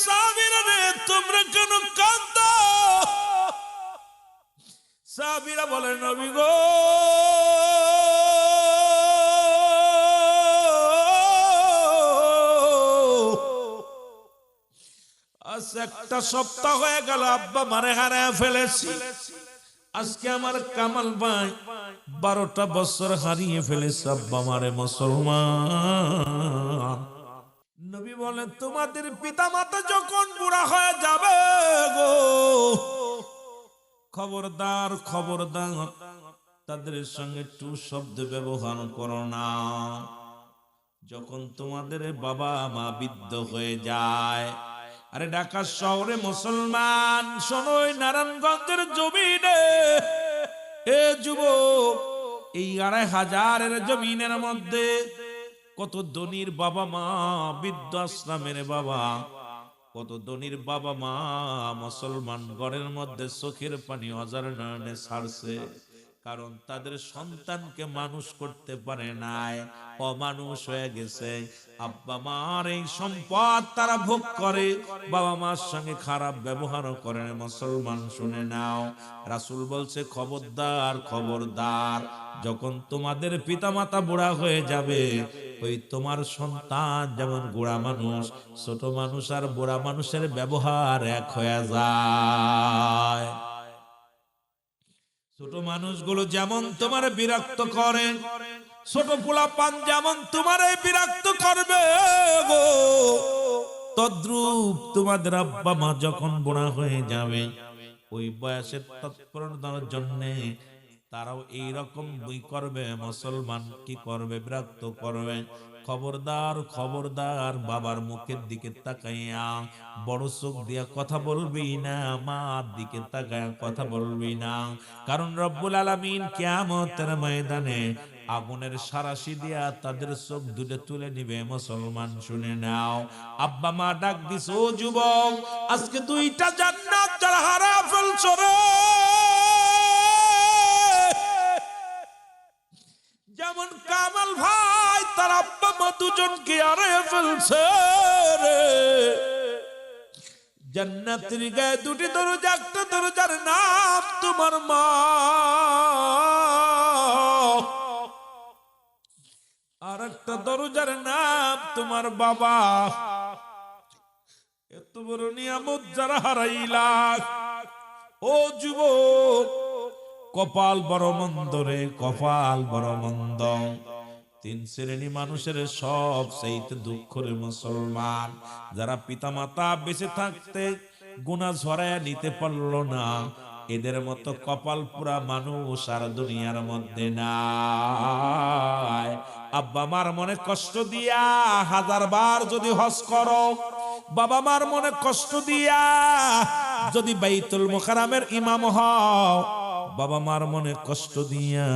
সাহাবীরা রে তোমরা কেন কাঁদো? সাহাবীরা বলে নবী গো আজ একটা সপ্তাহ হয়ে গেল আব্বা মারে হারায় ফেলেছি। আজকে আমার কামাল ভাই 12টা বছর হারিয়ে ফেলেছে আব্বা মারে। মুসলমান নবী বলেন তোমাদের পিতা মাতা যখন বুড়া হয়ে যাবে গো, খবরদার খবরদার তাদের সঙ্গে টু শব্দ ব্যবহার করো না। যখন তোমাদের বাবা মা বৃদ্ধ হয়ে যায়, আরে ঢাকা শহরে মুসলমান শোনোই নারায়ণগঞ্জের জমিনে এ যুবক, এই 2500-এর জমিনের মধ্যে কত ধনীর বাবা মা, বৃদ্ধ আশ্রমের বাবা, কত ধনীর বাবা মা মুসলমান ঘরের মধ্যে চোখের পানি অজার নয়নে ছাড়ছে, কারণ তাদের সন্তানকে মানুষ করতে পারে নাই, অমানুষ হয়ে গেছে। আব্বা মার এই সম্পদ তারা ভোগ করে, বাবা মার সঙ্গে খারাপ ব্যবহার করে। মুসলমান শুনে নাও, রাসূল বলছে খবরদার খবরদার, যখন তোমাদের পিতামাতা বুড়া হয়ে যাবে, ওই তোমার সন্তান যেমন বুড়া মানুষ, ছোট মানুষ আর বুড়া মানুষের ব্যবহার এক হয়ে যায়। ছোট মানুষগুলো যেমন তোমার বিরক্ত করে, ছোট পোলাপান যেমন তোমার বিরক্ত করবে গো, তদ্রূপ তোমাদের আব্বা মা যখন বুড়া হয়ে যাবে, ওই বয়সের তৎপরতার জন্য তারাও এইরকম বই করবে। মুসলমান কি করবে? বিরক্ত করবে। খবরদার খবরদার, বাবার মুখের দিকে তাকাইয়া বড় চোখ দিয়া কথা বলবি না, মার দিকে তাকাইয়া কথা বলবি না, কারণ রব্বুল আলামিন কিয়ামতের ময়দানে আগুনের সারাশি দিয়া তাদের চোখ দুটো তুলে নিবে। মুসলমান শুনে নাও, আব্বা মা ডাক দিস, ও যুবক, আজকে 2টা জান্নাত যারা হারা ফেলছ রে, যেমন কামাল ভাই তার আব্বা মা দুজনকে হারিয়ে ফেলছে রে। জান্নাতের গায়ে 2টি দরজা, একটা দরজার নাম তোমার মা, আর একটা দরজার নাম তোমার বাবা। এত বড় নিয়ামত যারা হারাইলা, ও যুবক, কপাল বড় মন্দ রে, কপাল বড় মন্দ। 3 শ্রেণী মানুষের সব চাইতে দুঃখ রে মুসলমান, যারা পিতা মাতা বেঁচে থাকতে গুনাহ ঝরায়া নিতে পারলো না, এদের মতো কপাল পুরা মানুষ আর দুনিয়ার মধ্যে নাই। আব্বা মার মনে কষ্ট দিয়া 1000 বার যদি হজ করো, বাবা মার মনে কষ্ট দিয়া যদি বাইতুল মুকাররমের ইমাম হও, বাবা মার মনে কষ্ট দিয়া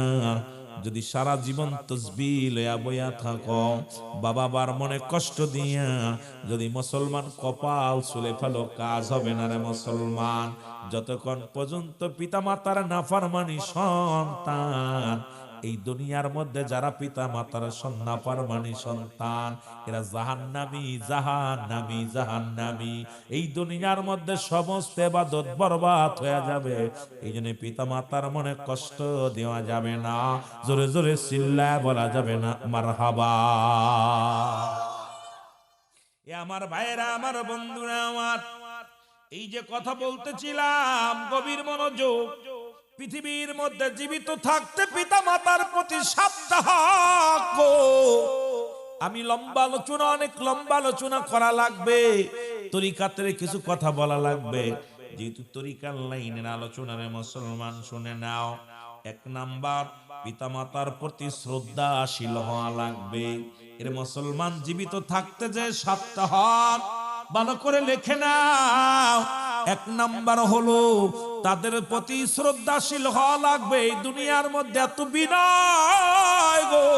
যদি সারা জীবন তাসবিহ লয়া বয়া থাকো, বাবা মার মনে কষ্ট দিয়া যদি মুসলমান কপাল ছুলে ফেলো, কাজ হবে না রে মুসলমান। যতক্ষণ পর্যন্ত পিতা মাতার নাফরমানি সন্তান, এই দুনিয়ার মধ্যে যারা পিতা মাতার নাফরমানি সন্তান, এরা জাহান্নামী জাহান্নামী জাহান্নামী। এই দুনিয়ার মধ্যে সমস্ত ইবাদত বরবাদ হয়ে যাবে। এই জন্য পিতা মাতার মনে কষ্ট দেওয়া যাবে না, জোরে জোরে চিল্লায় বলা যাবে না মারহাবা। এ আমার ভাইরা, আমার বন্ধুরা, আমার এই যে কথা বলতেছিলাম, গভীর মনোযোগ। পৃথিবীর মধ্যে জীবিত থাকতে পিতা মাতার প্রতি সাবধান। আমি লম্বা আলোচনা, অনেক লম্বা আলোচনা করা লাগবে, তরিকাতের কিছু কথা বলা লাগবে, যেহেতু তরিকার লাইনের আলোচনারে মুসলমান শুনে নাও। 1 নাম্বার, পিতা মাতার প্রতি শ্রদ্ধাশীল হওয়া লাগবে। এর মুসলমান জীবিত থাকতে যে 7টা হক ভালো করে লেখে নাও। 1 নাম্বার হলো তাদের প্রতি শ্রদ্ধাশীল হওয়া লাগবে। এই দুনিয়ার মধ্যে এত বিনয় গো,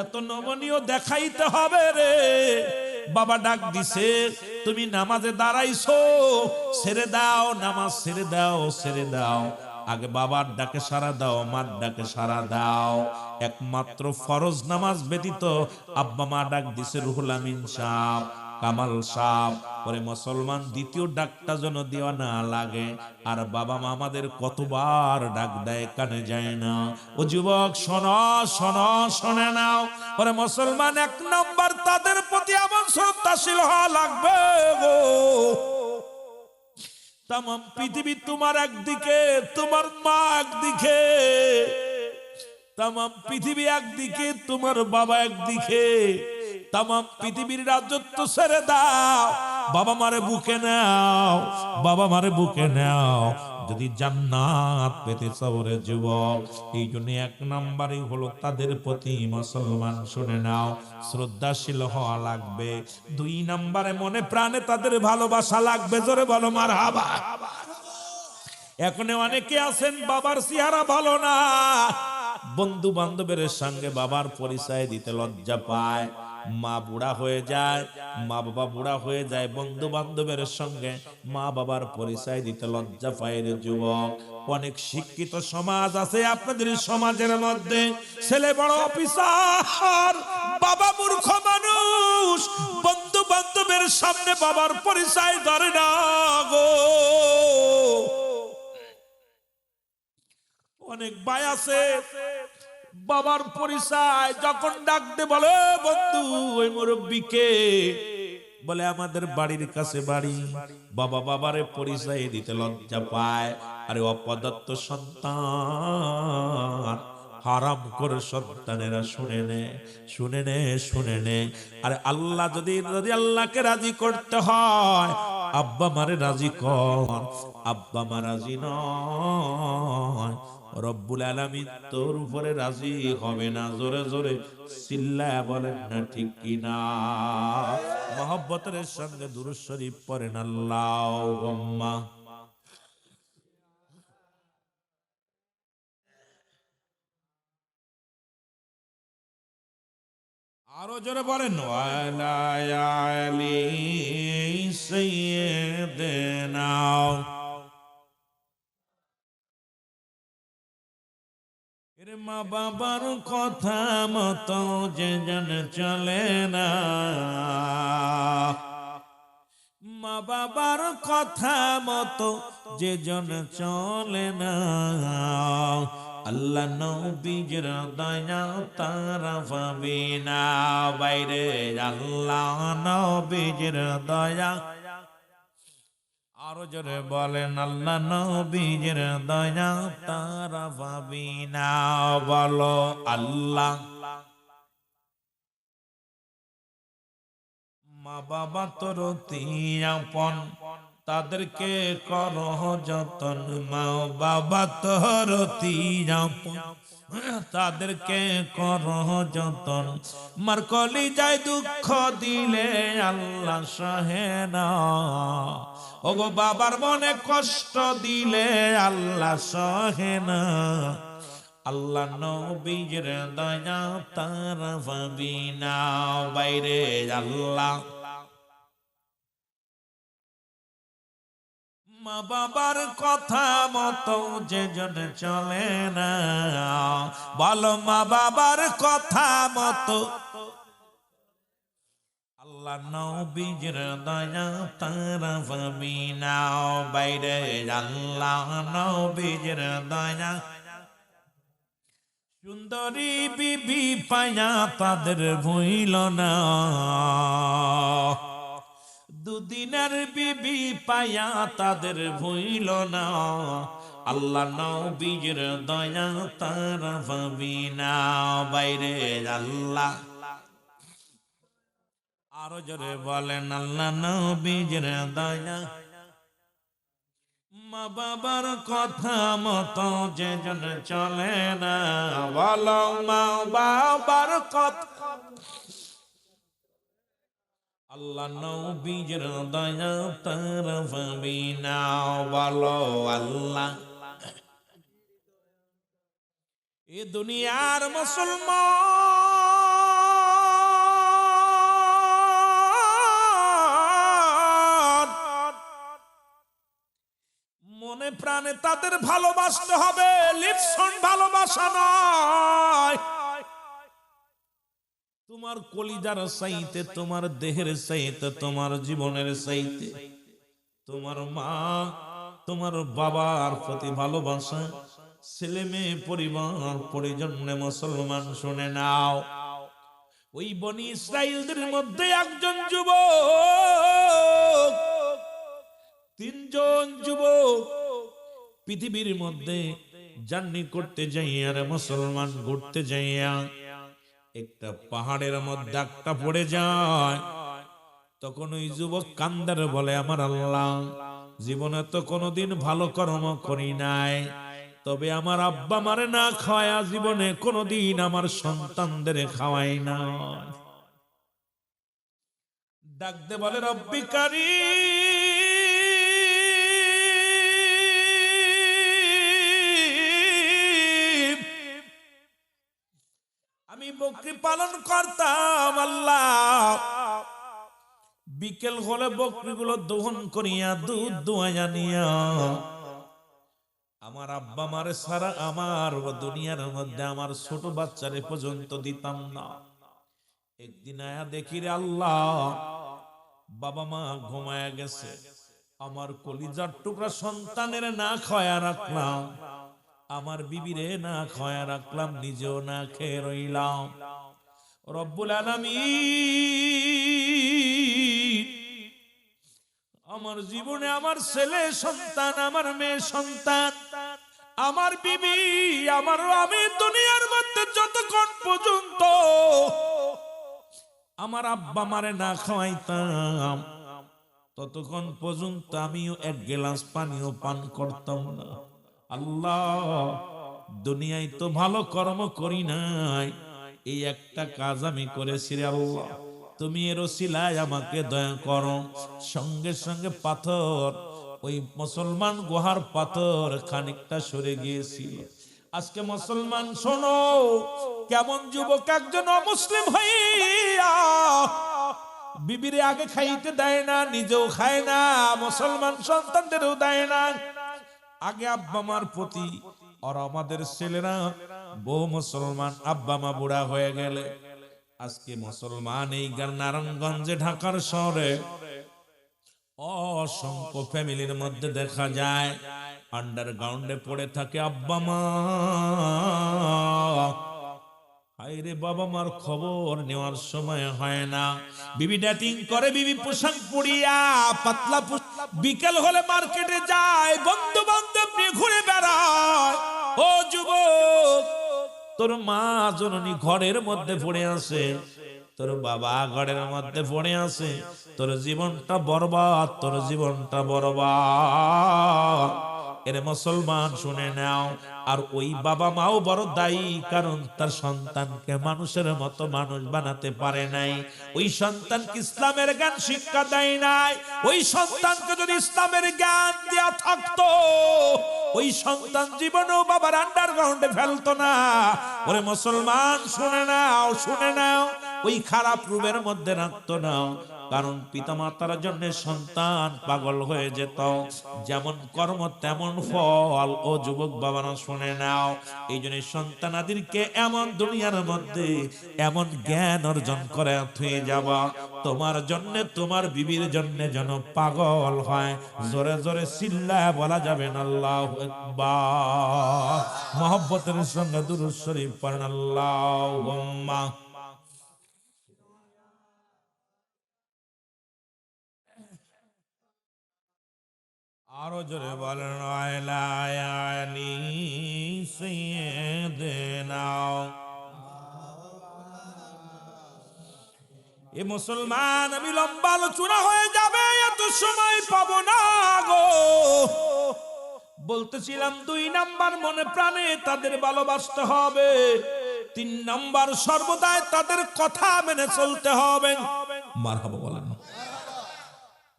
এত নমনীয় দেখাইতে হবে রে। বাবা ডাক দিছে, তুমি নামাজে দাঁড়াইছো, ছেড়ে দাও নামাজ, ছেড়ে দাও ছেড়ে দাও। আগে বাবার ডাকে সাড়া দাও, মার ডাকে সাড়া দাও। একমাত্র ফরজ নামাজ ব্যতীত, আব্বা মা ডাক দিছে, রুহুল আমিন সাহেব কামাল সাহ পরে মুসলমান দ্বিতীয় ডাকটা যেন দেওয়া না লাগে। আর বাবা মা আমাদের কতবার ডাক দেয়, কানে যায় না। ও যুবক শোনো শোনো, শুনে নাও। পরে মুসলমান এক নম্বর তাদের প্রতি এমন শ্রদ্ধাশীল হওয়া লাগবে গো, তামাম পৃথিবী তোমার একদিকে, তোমার মা একদিকে, তামাম পৃথিবী একদিকে, তোমার বাবা একদিকে। তামাম পৃথিবীর রাজত্ব ছেড়ে দাও, বাবা মারে বুকে নাও, বাবা মারে বুকে নাও যদি জান্নাত পেতে চাও রে যুবক। এই জন্য এক নম্বরই হলো তাদের প্রতি মুসলমান শুনে নাও শ্রদ্ধাশীল হওয়া লাগবে। দুই নম্বরে মনে প্রাণে তাদের ভালোবাসা লাগবে। জোরে বলো মারহাবা। এখন অনেকে আছেন বাবার চেহারা ভালো না, বন্ধু বান্ধবের সঙ্গে বাবার পরিচয় দিতে লজ্জা পায়। মা বুড়া হয়ে যায়, মা বাবা বুড়া হয়ে যায়, বন্ধু বান্ধবের সঙ্গে মা বাবার পরিচয় দিতে লজ্জা পায় রে যুবক। অনেক শিক্ষিত সমাজ আছে আপনাদের সমাজের মধ্যে, ছেলে বড় অফিসার, বাবা মূর্খ মানুষ, বন্ধু বান্ধবের সামনে বাবার পরিচয় ধরে না গো। অনেক ভাই আছে বাবার পরিচয় যখন ডাকতে বলে বন্ধু ওই মুরব্বীকে, বলে আমাদের বাড়ির কাছে বাড়ি। বাবা বাবারে পরিচয় দিতে লজ্জা পায়। আরে অপদত্ত সন্তান, হারাম করে সন্তানেরা শুনে নে, শুনে নে, শুনে নে। আরে আল্লাহ যদি আল্লাহকে রাজি করতে হয়, আব্বা মারে রাজি কর। আব্বা মা রাজি নয়, রব্বুল আলামিন তোর উপরে রাজি হবে না। জোরে জোরে চিল্লায়া বলেন না ঠিক কিনা? মহব্বতের সঙ্গে দুরূদ শরীফ পড়েন আল্লাহুম্মা। আরো জোরে বলেন ওয়ালা আলি সাইয়্যিদিনা। এর মা বাবার কথা মতো যে জন চলে না, মা বাবার কথা মতো যে জন চলে না, আল্লাহ নবীর দয়া তারা পাবে না। বাইরে আল্লাহ নবীর দয়া, আরো জোরে বলেন আল্লাহ নবীর দয়া তারা পাবে না। বলো আল্লাহ। মা বাবা তোর আপন, তাদেরকে করো যতন। মা বাবা তোর আপন, তাদেরকে করো যতন। মার কলি যায় দুঃখ দিলে আল্লাহ সহে না। ওগো বাবার মনে কষ্ট দিলে আল্লাহ সহে না। আল্লাহ নবীর দয়া তারা পাবি না। বাইরে আল্লাহ। মা বাবার কথা মতো যে জন চলে না, বলো মা বাবার কথা মতো আল্লাহ নবীর দয়া তারা পাবি না। বাইরে আল্লাহ নবীর দয়া। সুন্দরী বিবি পায়া তাদের ভুইল না, দুদিনের বিবি পায়া তাদের ভুইল না। আল্লাহ নবীর দয়া তারা পাবি না। বাইরে আল্লাহ। আরো জোরে বলেন আল্লাহ নবীর দয়া। মা বাবার কথা মতো যে জন চলে না, বলো মা বাবার কথা। আল্লাহ নবীর দয়া তারা পাবি না। বলো আল্লাহ। এ দুনিয়ার মুসলমান মনে প্রাণে তাদের ভালোবাসতে হবে, লিপসন ভালোবাসা নয়। তোমার কলিজার চাইতে, তোমার দেহের চাইতে, তোমার জীবনের চাইতে তোমার মা তোমার বাবার প্রতি ভালোবাসা, ছেলে মেয়ে পরিবার পরিজনে মুসলমান শুনে নাও। ওই বনি ইসরাইলদের মধ্যে একজন যুবক, তিনজন যুবক পৃথিবীর মধ্যে জার্নি করতে যাইয়া রে মুসলমান, ঘুরতে যাইয়া একটা পাহাড়ের মধ্যে একটা পড়ে যায়। তখন ওই যুবক কান্দারে বলে, আমার আল্লাহ, জীবনে তো কোনোদিন ভালো কর্ম করি নাই, তবে আমার আব্বা মারে না খাওয়া জীবনে কোনোদিন আমার সন্তানদের খাওয়াই না। ডাকতে বলে, রব্বি কারীম, আমি বকরি পালন করতাম আল্লাহ, বিকেল হলে বকরিগুলো দহন করিয়া দুধ দুয়াইয়া নিয়া আমার আব্বা মারে সারা আমার দুনিয়ার মধ্যে আমার ছোট বাচ্চারে পর্যন্ত দিতাম না। একদিন আয়া দেখি রে আল্লাহ, বাবা মা ঘুমায়া গেছে, আমার কলিজার টুকরা সন্তানের না খাওয়া রাখলাম, আমার বিবিরে না খাওয়া রাখলাম, নিজেও না খেয়ে রইলাম। রব্বুল আলামিন আমার জীবনে আমার ছেলে সন্তান, আমার মেয়ে সন্তান, আমার বিবি, আমার আমি দুনিয়ার মধ্যে যতক্ষণ পর্যন্ত আমার আব্বা মারে না খাওয়াইতাম, ততক্ষণ পর্যন্ত আমিও এক গ্লাস পানিও পান করতাম না। আল্লাহ, দুনিয়ায় তো ভালো কর্ম করি নাই, এই একটা কাজ আমি করেছি রে আল্লাহ, তুমি এর ওসিলায় আমাকে দয়া করো। সঙ্গে সঙ্গে পাথর, ওই মুসলমান গুহার পাথর খানিকটা সরে গিয়েছিল। আজকে মুসলমান শোনো, কেমন যুবক একজন অমুসলিম হইয়া বিবিরে আগে খাইতে দেয় না, নিজেও খায় না, মুসলমান সন্তানদেরও দেয় না। আগে আব্বা মার প্রতি, আর আমাদের ছেলেরা বহু মুসলমান আব্বা মা বুড়া হয়ে গেলে আজকে মুসলমান এই নারায়ণগঞ্জে ঢাকার শহরে অসংখ্য ফ্যামিলির মধ্যে দেখা যায় আন্ডারগ্রাউন্ডে পড়ে থাকে আব্বা মা। আইরে বাবা মার খবর নেওয়ার সময় হয় না, বিবি ডেটিং করে, বিবি পোশাক পরিয়া পাতলা বিকেল হলে মার্কেটে যায়, বন্ধু বান্ধব নিয়ে ঘুরে বেড়ায়। ও যুবক, তোর মা জননী ঘরের মধ্যে পড়ে আছে, তোর বাবা ঘরের মধ্যে পড়ে আছে, তোর জীবনটা বরবাদ, তোর জীবনটা বরবাদ। এর মুসলমান শুনে নাও, আর ওই বাবা মাও বড় দায়ী, কারণ তার সন্তানকে মানুষের মতো মানুষ বানাতে পারে নাই, ওই সন্তানকে ইসলামের জ্ঞান শিক্ষা দেয় নাই। ওই সন্তানকে যদি ইসলামের জ্ঞান দেয়া থাকতো, ওই সন্তান জীবনেও বাবার আন্ডারগ্রাউন্ডে ফেলতো না। ওরে মুসলমান শুনে নাও, শুনে নাও, ওই খারাপ রূপের মধ্যে রাখতো না, কারণ পিতামাতার জন্য সন্তান পাগল হয়ে যেত, যেমন কর্ম তেমন ফল। ও যুবক বাবারা শুনে নাও, এই জন্য সন্তানাদিরকে এমন দুনিয়ার মধ্যে এমন জ্ঞান অর্জন করে থুয়ে যাবা, তোমার জন্য তোমার বিবির জন্য যেন পাগল হয়। জোরে জোরে চিল্লায় বলা যাবে না আল্লাহু আকবার। মহব্বতের সঙ্গে দুরূদ শরীফ পড়েন, আল্লাহুম্মা। আরো জোরে বলেন, আয়লায়ানি সাইয়্যিদিনা। এ মুসলমান, আমি লম্বা আলোচনা হয়ে যাবে, এত সময় পাবো না গো। বলতেছিলাম 2 নাম্বার, মনে প্রাণে তাদের ভালোবাসতে হবে। 3 নাম্বার, সর্বদাই তাদের কথা মেনে চলতে হবে। মারহাবা বলেন।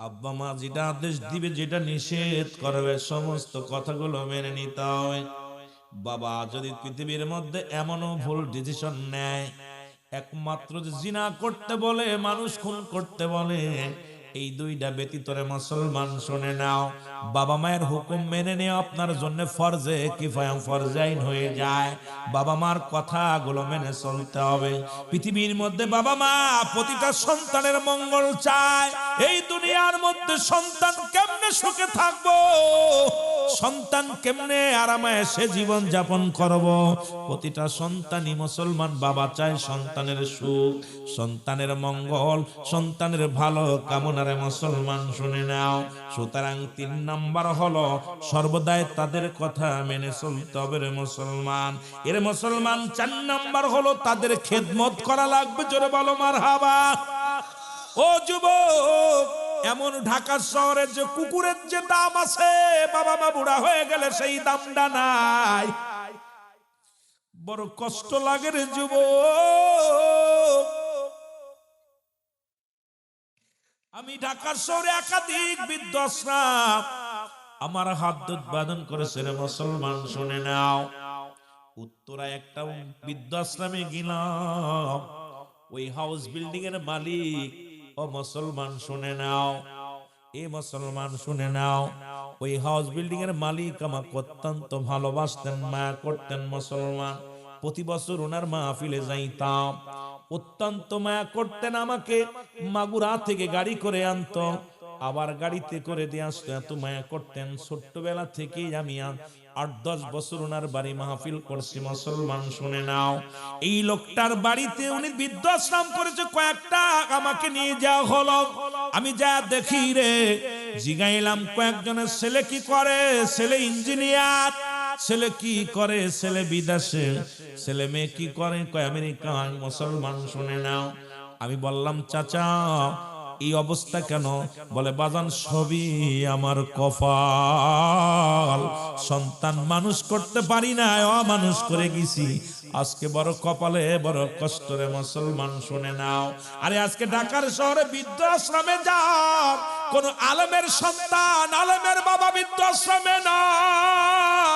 আব্বা মা যেটা আদেশ দিবে, যেটা নিষেধ করবে, সমস্ত কথাগুলো মেনে নিতে হবে। বাবা যদি পৃথিবীর মধ্যে এমনও ভুল ডিসিশন নেয়, একমাত্র জিনা করতে বলে, মানুষ খুন করতে বলে, এই দুইটা ব্যতীতরে মুসলমান শুনে নাও, বাবা মায়ের হুকুম মেনে নেওয়া আপনার জন্য ফরজে কিফায়া, ফরজে আইন হয়ে যায়। বাবা মার কথাগুলো মেনে চলতে হবে। পৃথিবীর মধ্যে বাবা মা প্রতিটা সন্তানের মঙ্গল চায়। এই দুনিয়ার মধ্যে সন্তান কেমনে সুখে থাকবো, সন্তান কেমনে আরামে সে জীবন যাপন করব, প্রতিটা সন্তানই মুসলমান বাবা চায় সন্তানের সুখ, সন্তানের মঙ্গল, সন্তানের ভালো কামনারে মুসলমান শুনে নাও। সুতরাং 3 নাম্বার হলো সর্বদাই তাদের কথা মেনে চলতে হবে রে মুসলমান। এর মুসলমান 4 নাম্বার হলো তাদের খেদমত করা লাগবে। জোরে বলো মারহাবা। ও যুবক, এমন ঢাকা শহরে যে কুকুরের যে দাম আছে, বাবা মা বুড়া হয়ে গেলে সেই দামটা নাই। বড় কষ্ট লাগে রে যুবক। আমি ঢাকার শহরে একাধিক বৃদ্ধাশ্রম আমার হাত উৎপাদন করেছে রে মুসলমান শুনে নাও। উত্তরায় একটা বৃদ্ধাশ্রমে গেলাম, ওই হাউস বিল্ডিং এর মালিক, ও মুসলমান শুনে নাও, এ মুসলমান শুনে নাও, ওই হাউস বিল্ডিং এর মালিক আমাকে অত্যন্ত ভালোবাসতেন, মায়া করতেন মুসলমান। প্রতি বছর ওনার মাহফিলে যাইতাম, অত্যন্ত মায়া করতেন আমাকে। মাগুরা থেকে গাড়ি করে আনতো, আবার গাড়িতে করে দিয়ে আসতো, এত মায়া করতেন। ছোট্টবেলা থেকেই আমি 8-10 বছর ওনার বাড়ি মাহফিল করছি মুসলমান শুনে নাও। এই লোকটার বাড়িতে উনি বৃদ্ধাশ্রম করেছে কয়েকটা, আমাকে নিয়ে যাওয়া হলো। আমি যা দেখি রে, জিগাইলাম কয়েকজনের ছেলে কি করে, ছেলে ইঞ্জিনিয়ার, ছেলে কি করে, ছেলে বিদেশে, ছেলে মেয়ে কি করে, কয় আমেরিকায়। মুসলমান শুনে নাও। আমি বললাম চাচা এই অবস্থা কেন? বলে বাজান সবই আমার কপাল, সন্তান মানুষ করতে পারি না, অমানুষ করে গেছি, আজকে বড় কপালে বড় কষ্ট রে মুসলমান শুনে নাও। আরে আজকে ঢাকার শহরে বৃদ্ধাশ্রমে যাও, কোন আলেমের সন্তান, আলেমের বাবা বৃদ্ধাশ্রমে নাই,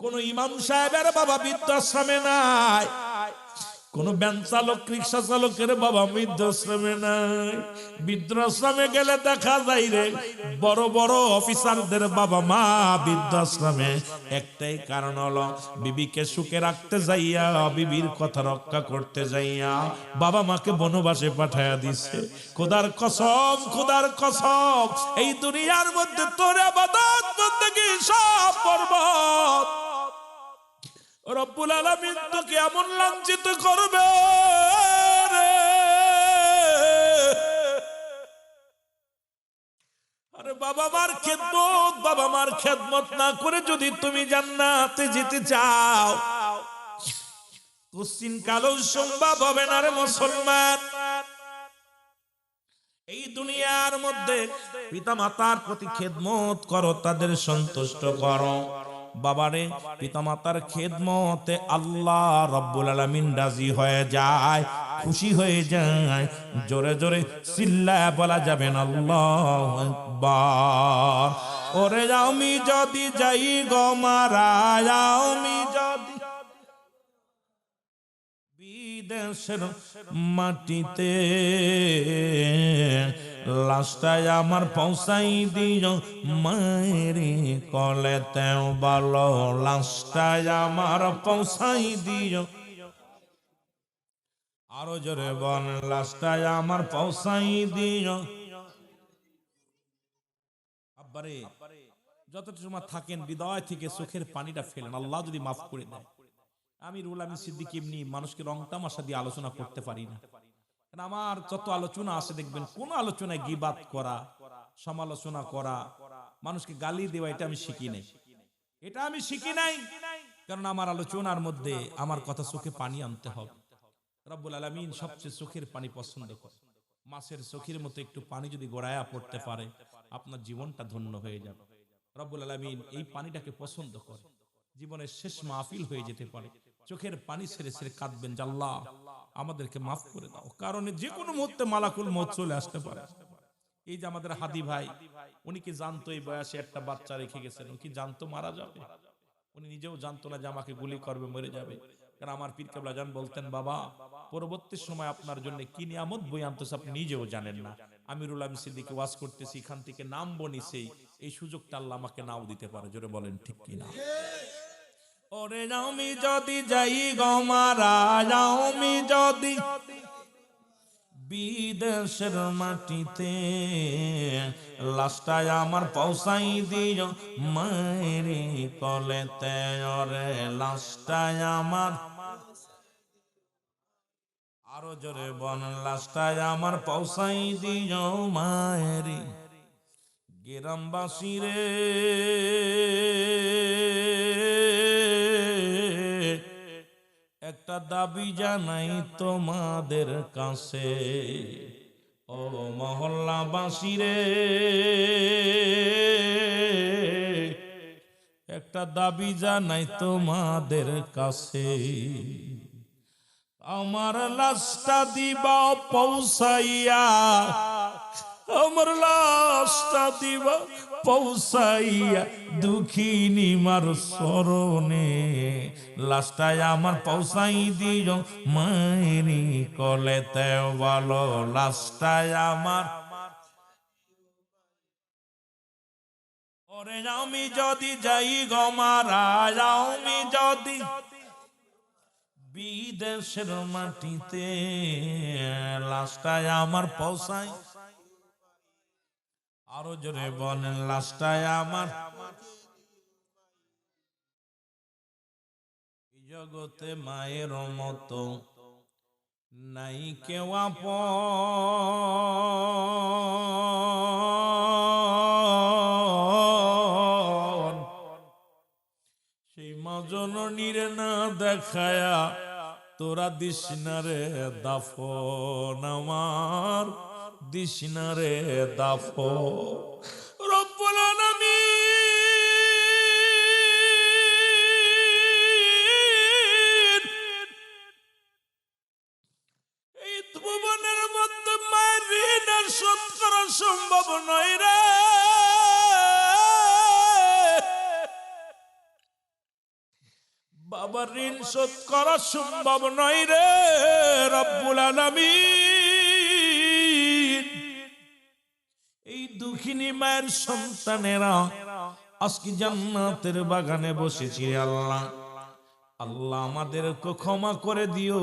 কোন ইমাম সাহেবের বাবা বৃদ্ধাশ্রমে নাই, কোন ভ্যান চালক রিক্সা চালকের বাবা বৃদ্ধাশ্রমে নাই। বৃদ্ধাশ্রমে গেলে দেখা যায় রে বড় বড় অফিসারদের বাবা মা বৃদ্ধাশ্রমে। একটাই কারণ হলো বিবিকে সুখে রাখতে যাইয়া, বিবির কথা রক্ষা করতে যাইয়া বাবা মাকে বনবাসে পাঠায়া দিছে। খোদার কসম, খোদার কসম, এই দুনিয়ার মধ্যে তোর ইবাদত বন্দেগী সব বরবাদ। রব্বুল আলামিন তোকে এমন লাঞ্ছিত করবে রে। আরে বাবা মার খেদমত, বাবা মার খেদমত না করে যদি তুমি জান্নাতে যেতে চাও, কোশ্চিন কালো সম্ভব হবে না রে মুসলমান। এই দুনিয়ার মধ্যে পিতা মাতার প্রতি খেদমত করো, তাদের সন্তুষ্ট করো। বাবারে পিতামাতার খেদমতে আল্লাহ রব্বুল আলামিন রাজি হয়ে যায়, খুশি হয়ে যায়। জোরে জোরে চিল্লায়া বলা যাবে না আল্লাহু আকবার। ওরে আমি যদি যাই গো মারা, আমি যদি বিদেশের মাটিতে, লাশটায় আমার পৌঁছাই দিও মায়ের কলেতে, বলো লাশটায় আমার পৌঁছাই দিও, আরো জোরে বল লাশটায় আমার পৌঁছাই দিও। আব্বারে যতটা সময় থাকেন হৃদয় থেকে চোখের পানিটা ফেলেন, আল্লাহ যদি মাফ করে দেয়। আমি রুহুল আমিন সিদ্দিকী এমনি মানুষকে রং তামাশা দিয়ে আলোচনা করতে পারি না। আমার যত আলোচনা আছে দেখবেন কোন আলোচনায় গীবাত করা, সমালোচনা করা, মানুষকে গালি দেওয়া, এটা আমি শিখি নাই, এটা আমি শিখি নাই। কারণ আমার আলোচনার মধ্যে আমার কথা চোখে পানি আনতে হবে। রব্বুল আলামিন সবচেয়ে চোখের পানি পছন্দ করে। মাছের চোখের মতো একটু পানি যদি গড়ায়া পড়তে পারে, আপনার জীবনটা ধন্য হয়ে যাবে। রব্বুল আলামিন এই পানিটাকে পছন্দ করে। জীবনের শেষ মাহফিল হয়ে যেতে পারে, চোখের পানি ছেড়ে ছেড়ে কাঁদবেন, আল্লাহ আমাদেরকে মাফ করে দাও। কারণ যে কোনো মুহূর্তে মালাকুল মউত চলে আসতে পারে। এই যে আমাদের হাদি ভাই, উনি কি জানতো এই বয়সে একটা বাচ্চা রেখে গেছেন? উনি কি জানতো মারা যাবে? উনি নিজেও জানতো না যে আমাকে গুলি করবে, মরে যাবে। কারণ আমার পীর কেবলা জান বলতেন, বাবা পরবর্তী সময় আপনার জন্য কি নিয়ামত বই আনতেছে আপনি নিজেও জানেন না। আমিরুল আমিন সিদ্দিকী ওয়াজ করতেছি, এখান থেকে নাম বনিছেই এই সুযোগটা আল্লাহ আমাকে নাও দিতে পারে। জোরে বলেন ঠিক কিনা? ওরে আমি যদি যাই গো মারা, আমি যদি বিদেশের মাটিতে, লাশটায় আমার পৌঁছাই দিও মায়ের কলেতে। ওরে লাশটায় আমার, আরো জোরে বন, লাশটায় আমার পৌঁছাই দিও মায়ের। গ্রামবাসী রে, একটা দাবি জানাই তোমাদের কাছে, ও মহল্লাবাসী রে, একটা দাবি জানাই তোমাদের কাছে। আমার লাশটা দিবা পৌঁছাইয়া, আমার লাশটা দিবা পৌঁছাইয়া দুঃখিনী মার স্মরণে। লাশটায় আমার পৌঁছাই দিও মায়েরি কলেতে, বলো লাশটায় আমার। ওরে আমি যদি যাই গো মারা, আমি যদি বিদেশের মাটিতে, লাশটায় আমার পৌঁছাই, আরো জোরে বলেন লাশটায় আমার। জগতে মায়ের মতো নাই কেউ আপন, সেই মা জননীর না দেখায়া তোরা দিস না রে দাফন, আমার দিস না রে দাফন। রব্বুল আলামিন এই ভুবনের মধ্যে মায়ের ঋণ আর শোধ করা সম্ভব নয় রে। বাবার ঋণ শোধ করা সম্ভব নয় রে। রব্বুল আলামিন এই দুঃখিনী মায়ের সন্তানেরা আজকে জান্নাতের বাগানে বসেছি। আল্লাহ আল্লাহ আমাদেরকে ক্ষমা করে দিও,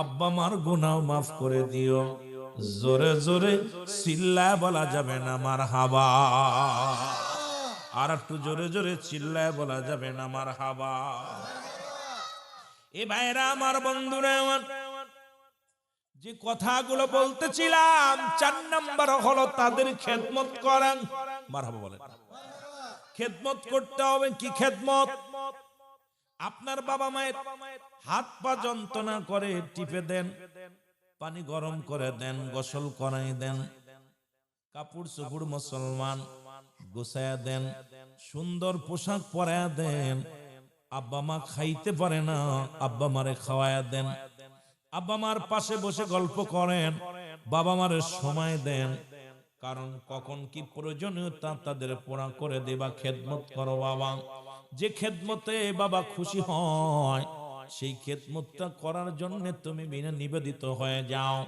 আব্বা মার গুনাহ মাফ করে দিও। জোরে জোরে চিল্লায় বলা যাবে না মারহাবা, আর একটু জোরে জোরে চিল্লায় বলা যাবে না মারহাবা। এ ভাইরা আমার, বন্ধুরা আমার, যে কথাগুলো বলতেছিলাম 4 নাম্বার হলো তাদের খেদমত করেন। মারহাবা বলেন। খেদমত করতে হবে। কি খেদমত? আপনার বাবা মায়ের হাত পা যন্ত্রণা করে টিপে দেন, পানি গরম করে দেন, গোসল করাই দেন, কাপড় চোপড় মুসলমান গোছায়া দেন, সুন্দর পোশাক পরায়া দেন। আব্বা মা খাইতে পারে না, আব্বা মারে খাওয়ায়া দেন। আব্বা মার পাশে বসে গল্প করেন, বাবা মারে সময় দেন। কারণ কখন কি প্রয়োজনীয়তা তাদের পুরা করে দেবা। খেদমত করো বাবা। যে খেদমতে বাবা খুশি হয় সেই খেদমতটা করার জন্য তুমি বিনা নিবেদিত হয়ে যাও।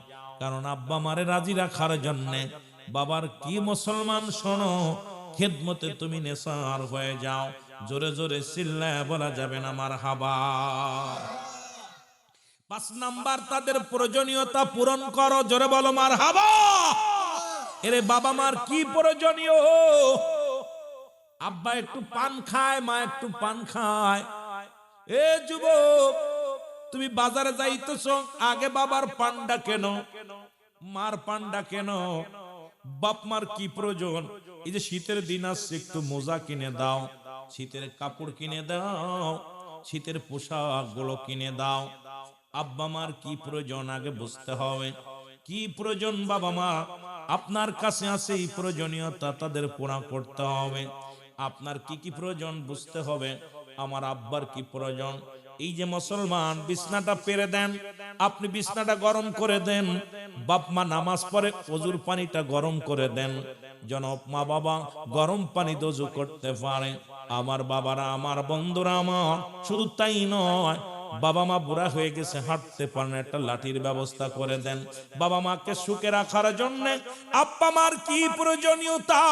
কারণ আব্বা মারে রাজি রাখার জন্য বাবার কি মুসলমান শোনো, খেদমতে তুমি নেশার হয়ে যাও। জোরে জোরে চিল্লায় বলা যাবে না মারহাবা। 5 নাম্বার তাদের প্রয়োজনীয়তা পূরণ করো। জোরে বলো মারহাবা। এরে বাবা মার কি প্রয়োজনীয়? আব্বা একটু পান খায়, মা একটু পান খায়। এ যুবক, তুমি বাজারে যাইতেছ, আগে বাবার পান্ডা কেন, মার পান্ডা কেন? বাপ মার কি প্রয়োজন? এই যে শীতের দিন আসছে, একটু মোজা কিনে দাও, শীতের কাপড় কিনে দাও, শীতের পোশাক গুলো কিনে দাও। আব্বা মার কি প্রয়োজন আগে বুঝতে হবে। কি প্রয়োজন বাবা মা আপনার কাছে আছে, এই প্রয়োজনীয়তা তাদের পুরা করতে হবে। আপনার কি কি প্রয়োজন বুঝতে হবে। আমার আব্বার কি প্রয়োজন? এই যে মুসলমান, বিছনাটা পেরে দেন, আপনি বিছনাটা গরম করে দেন। বাপ মা নামাজ পড়ে, ওজুর পানিটা গরম করে দেন, যেন মা বাবা গরম পানি ওযু করতে পারে। আমার বাবারা, আমার বন্ধুরা আমার, শুধু তাই নয়, বাবা মা বুড়া হয়ে গেছে, হাঁটতে পারে না, একটা লাঠির ব্যবস্থা করে দেন। বাবা মাকে সুখে রাখার জন্য আব্বা মার কি প্রয়োজনীয়তা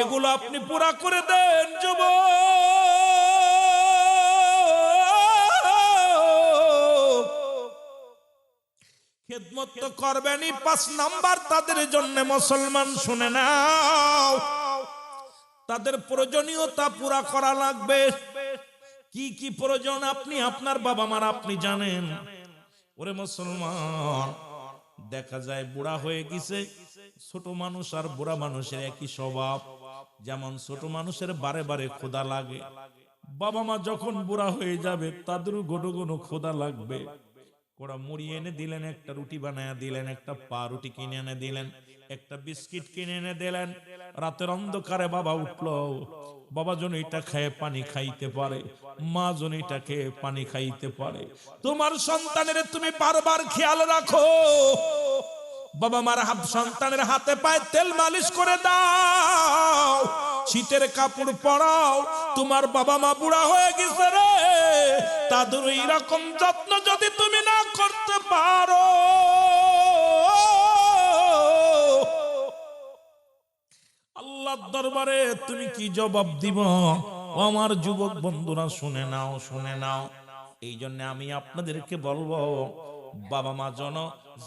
এগুলো আপনি পুরা করে দেন যুবক। খেদমত তো করবেনই, 5 নাম্বার তাদের জন্য মুসলমান শুনে নাও, তাদের প্রয়োজনীয়তা পুরা করা লাগবে। কি কি প্রয়োজন আপনি আপনার বাবা মার আপনি জানেন। ওরে মুসলমান, দেখা যায় বুড়া হয়ে গেছে, ছোট মানুষ আর বুড়া মানুষের একই স্বভাব। যেমন ছোট মানুষের বারে বারে ক্ষুধা লাগে, বাবা মা যখন বুড়া হয়ে যাবে তাদেরও ঘন ঘন ক্ষুধা লাগবে। ওরা মুড়ি এনে দিলেন, একটা রুটি বানায় দিলেন, একটা পাউরুটি কিনে এনে দিলেন, একটা বিস্কিট কিনে এনে দিলেন। রাতের অন্ধকারে বাবা উঠলো, বাবা যেন এটা খেয়ে পানি খাইতে পারে, মা যেন এটা খেয়ে পানি খাইতে পারে। তোমার সন্তানের তুমি বারবার খেয়াল রাখো, বাবা মার সন্তানের হাতে পায়ে তেল মালিশ করে দাও, শীতের কাপড় পরাও। তোমার বাবা মা বুড়া হয়ে গেছে রে, তাদের এইরকম যত্ন যদি তুমি না করতে পারো, আল্লাহর দরবারে তুমি কি জবাব দিব? আমার যুবক বন্ধুরা শুনে নাও, শুনে নাও। এই জন্য আমি আপনাদেরকে বলবো, বাবা মা যেন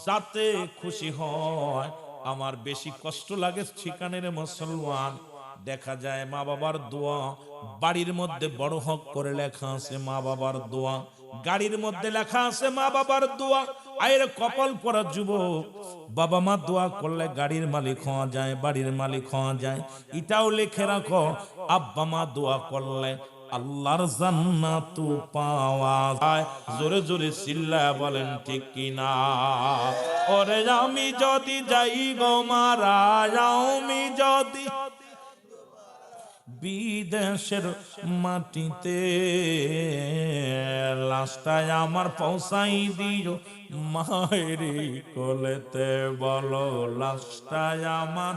যাতে খুশি হয়। আমার বেশি কষ্ট লাগে সেখানে রে মুসলমান, দেখা যায় মা বাবার দোয়া বাড়ির মধ্যে বড় হক করে লেখা আছে মা বাবার দোয়া, গাড়ির মধ্যে লেখা আছে মা বাবার দোয়া। আয়ের কপাল পরা যুবক, বাবা মা দোয়া করলে গাড়ির মালিক হওয়া যায়, বাড়ির মালিক হওয়া যায়। এটাও লিখে রাখো, আব্বা মা দোয়া করলে আল্লাহর জান্নাত পাওয়া যায়। জোরে জোরে চিল্লায়া বলেন ঠিক কিনা? ওরে আমি যদি যাই গো মারা, আমি যদি বিদেশের মাটিতে, লাশটায় আমার পৌঁছাই দিও মায়েরি কোলেতে, বলো লাশটায় আমার,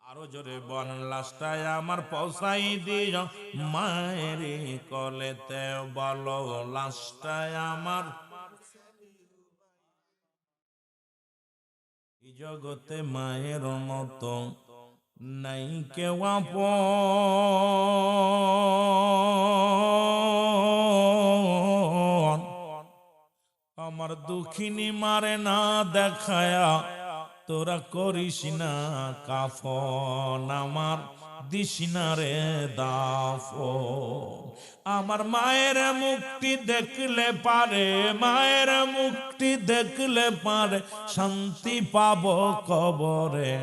আরো জোরে বল, লাশটায় আমার পৌঁছাই দিও মায়েরি কোলেতে, বলো লাশটায় আমার। এই জগতে মায়ের মতো নাই কেউ আপন, আমার দুঃখিনী মারে না দেখায়া তোরা করিস না কাফন, আমার দিস না রে দাফন। আমার মায়ের মুক্তি দেখলে পারে, মায়ের মুক্তি দেখলে পারে শান্তি পাবো কবরে,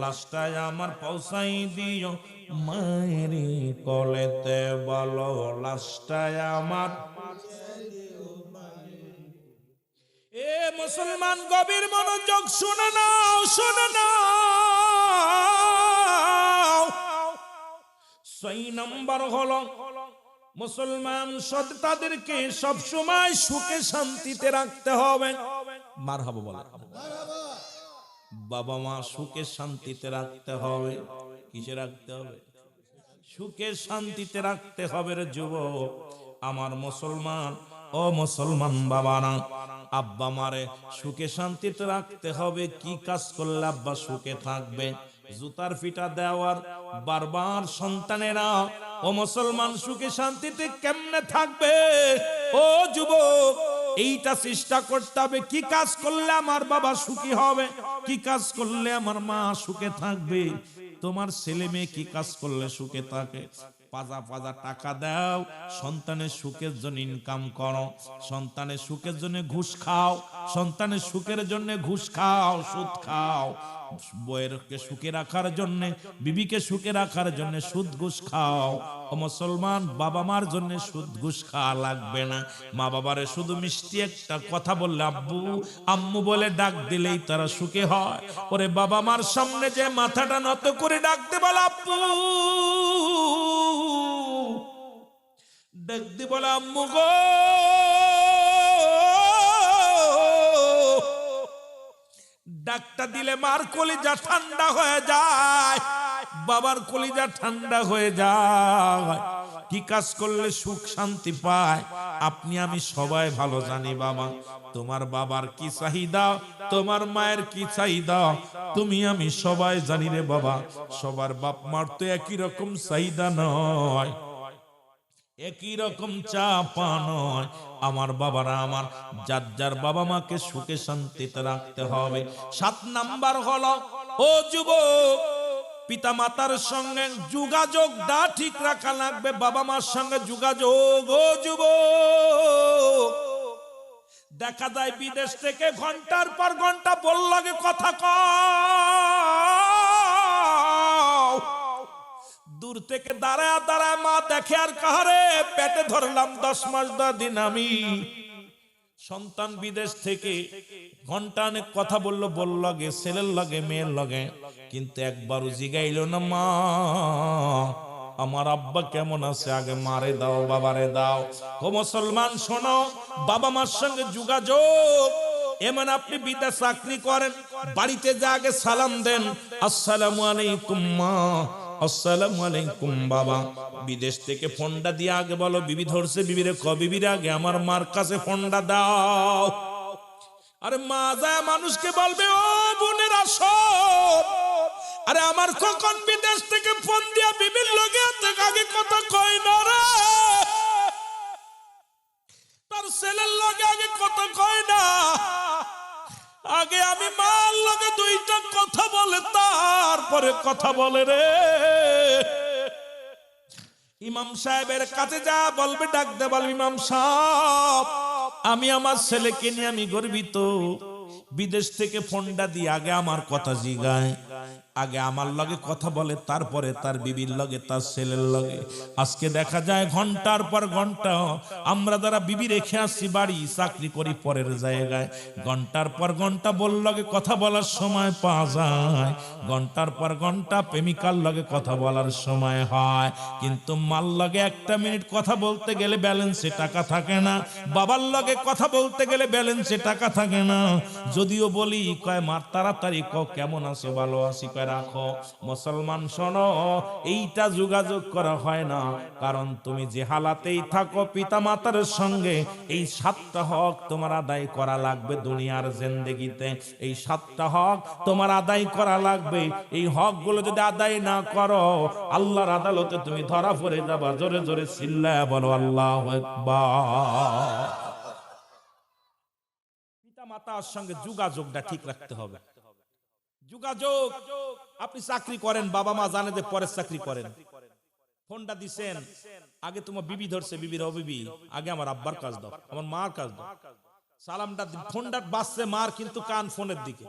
লাশটায় আমার পৌঁছাই দিও মায়েরি কোলেতে, বলো লাশটায় আমার। এ মুসলমান গভীর মনোযোগ শুনে নাও, শুনে নাও। 6 নম্বর হলো মুসলমান তাদেরকে সব সময় সুখে শান্তিতে রাখতে হবে। মারহাবা বলে, বাবা মা সুখে শান্তিতে রাখতে হবে। কিসে রাখতে হবে? সুখে শান্তিতে রাখতে হবে রে যুবক। আমার মুসলমান, ও মুসলমান বাবারা, আব্বা মারে সুখে শান্তিতে রাখতে হবে। কি কাজ করলে আব্বা সুখে থাকবে? জুতার ফিটা দেওয়ার বারবার সন্তানেরা, ও মুসলমান সুখে শান্তিতে কেমনে থাকবে? ও যুবক, এইটা চেষ্টা করতে হবে। কি কাজ করলে আমার বাবা সুখী হবে? কি কাজ করলে আমার মা সুখে থাকবে? তোমার ছেলে মেয়ে কি কাজ করলে সুখে থাকে? পাজা পাজা টাকা দাও, সন্তানের সুখের জন্য ইনকাম করো, সন্তানের সুখের জন্য ঘুষ খাও, সন্তানের সুখের জন্য ঘুষ খাও, সুদ খাও, বউয়েরকে সুখে রাখার জন্য, বিবিকে সুখে রাখার জন্য সুদ ঘুষ খাও। ও মুসলমান, বাবা মার জন্য সুদ ঘুষ খাওয়া লাগবে না। মা বাবারে শুধু মিষ্টি একটা কথা বললে, আব্বু আম্মু বলে ডাক দিলেই তারা সুখে হয়। ওরে বাবা মার সামনে যে মাথাটা নত করে ডাকতে বল আব্বু, ডাকতে বল আম্মু গো, ডাকটা দিলে মার কলিজা ঠান্ডা হয়ে যায়, বাবার কলিজা ঠান্ডা হয়ে যায়। কি কাজ করলে সুখ শান্তি পায় আপনি আমি সবাই ভালো জানি বাবা। তোমার বাবার কি চাহিদা, তোমার মায়ের কি চাহিদা তুমি আমি সবাই জানি রে বাবা। সবার বাপ মার তো একই রকম চাহিদা নয়, একই রকম চাপা নয়। আমার বাবারা আমার যার যার বাবা মাকে সুখে শান্তিতে রাখতে হবে। 7 নাম্বার হলো ও যুবক, পিতা মাতার সঙ্গে যোগাযোগটা ঠিক রাখা লাগবে। বাবা মার সঙ্গে যোগাযোগ। ও যুবক, দেখা যায় বিদেশ থেকে ঘন্টার পর ঘন্টা বললাগে কথা কও, দূর থেকে দাঁড়ায় দাঁড়ায় মা দেখে আর কাহারে পেটে ধরলাম 10 মাস 10 দিন আমি। সন্তান বিদেশ থেকে ঘন্টা অনেক কথা বললো, বললাগে ছেলের লাগে মেয়ের লাগে, কিন্তু একবারও জিগাইল না মা আমার আব্বা কেমন আছে, আগে মারে দাও বাবারে দাও। ও মুসলমান শোনো, বাবা মার সঙ্গে যোগাযোগ। এমন আপনি বিদেশ চাকরি করেন, বাড়িতে যা আগে সালাম দেন, আসসালামু আলাইকুম মা, আসসালামু আলাইকুম বাবা। বিদেশ থেকে ফোনটা দিয়ে আগে বলো বিবি ধরছে, বিবিরে ক বিবির আগে আমার মার কাছে ফোনটা দাও। আরে মা যায় মানুষকে বলবে ও বোনের আসো, আরে আমার কখন বিদেশ থেকে ফোন দিয়া বিবির লগে আগে কথা কই না রে, তার ছেলের লগে আগে কথা কই না, আগে আমি মার লগে 2টা কথা বলে তারপরে কথা বলে রে। ইমাম সাহেবের কাছে যা বলবে, ডাক দে বলবে ইমাম সাহেব আমি আমার ছেলেকে নিয়ে আমি গর্বিত, বিদেশ থেকে ফোনটা দিয়ে আগে আমার কথা জিগায়, আগে আমার লগে কথা বলে তারপরে তার বিবির লগে তার ছেলের লগে। আজকে দেখা যায় ঘন্টার পর ঘন্টা আমরা যারা বিবি রেখে আসছি বাড়ি চাকরি করি পরের জায়গায়, ঘন্টার পর ঘন্টা বল লগে কথা বলার সময় পাওয়া যায়, ঘন্টার পর ঘন্টা প্রেমিকার লগে কথা বলার সময় হয়, কিন্তু মার লগে 1 মিনিট কথা বলতে গেলে ব্যালেন্সে টাকা থাকে না, বাবার লগে কথা বলতে গেলে ব্যালেন্সে টাকা থাকে না। যদিও বলি কয় মার তাড়াতাড়ি ক কেমন আছো, ভালো আছি কয় রাখো। মুসলমান শোনো, এইটা যোগাযোগ করা হয় না, কারণ তুমি যে হালাতেই থাকো পিতা মাতার সঙ্গে এই 7টা হক তোমার আদায় করা লাগবে দুনিয়ার জিন্দেগিতে। এই 7টা হক তোমার আদায় করা লাগবে। এই হক গুলো যদি আদায় না করো আল্লাহর আদালতে তুমি ধরা পড়ে যাবা। জোরে জোরে চিল্লায়া বলো আল্লাহু আকবার। পিতা মাতার সঙ্গে যোগাযোগটা ঠিক রাখতে হবে। যোগাযোগ, আপনি চাকরি করেন, বাবা মা জানে যে পরের চাকরি করেন, ফোনটা দিছেন আগে তোমার বিবি ধরছে, বিবির ও বিবি আগে আমার আব্বার কাজ দাও, আমার মার কাজ দাও, সালামটা ফোনটা বাজছে মার কিন্তু কান ফোনের দিকে,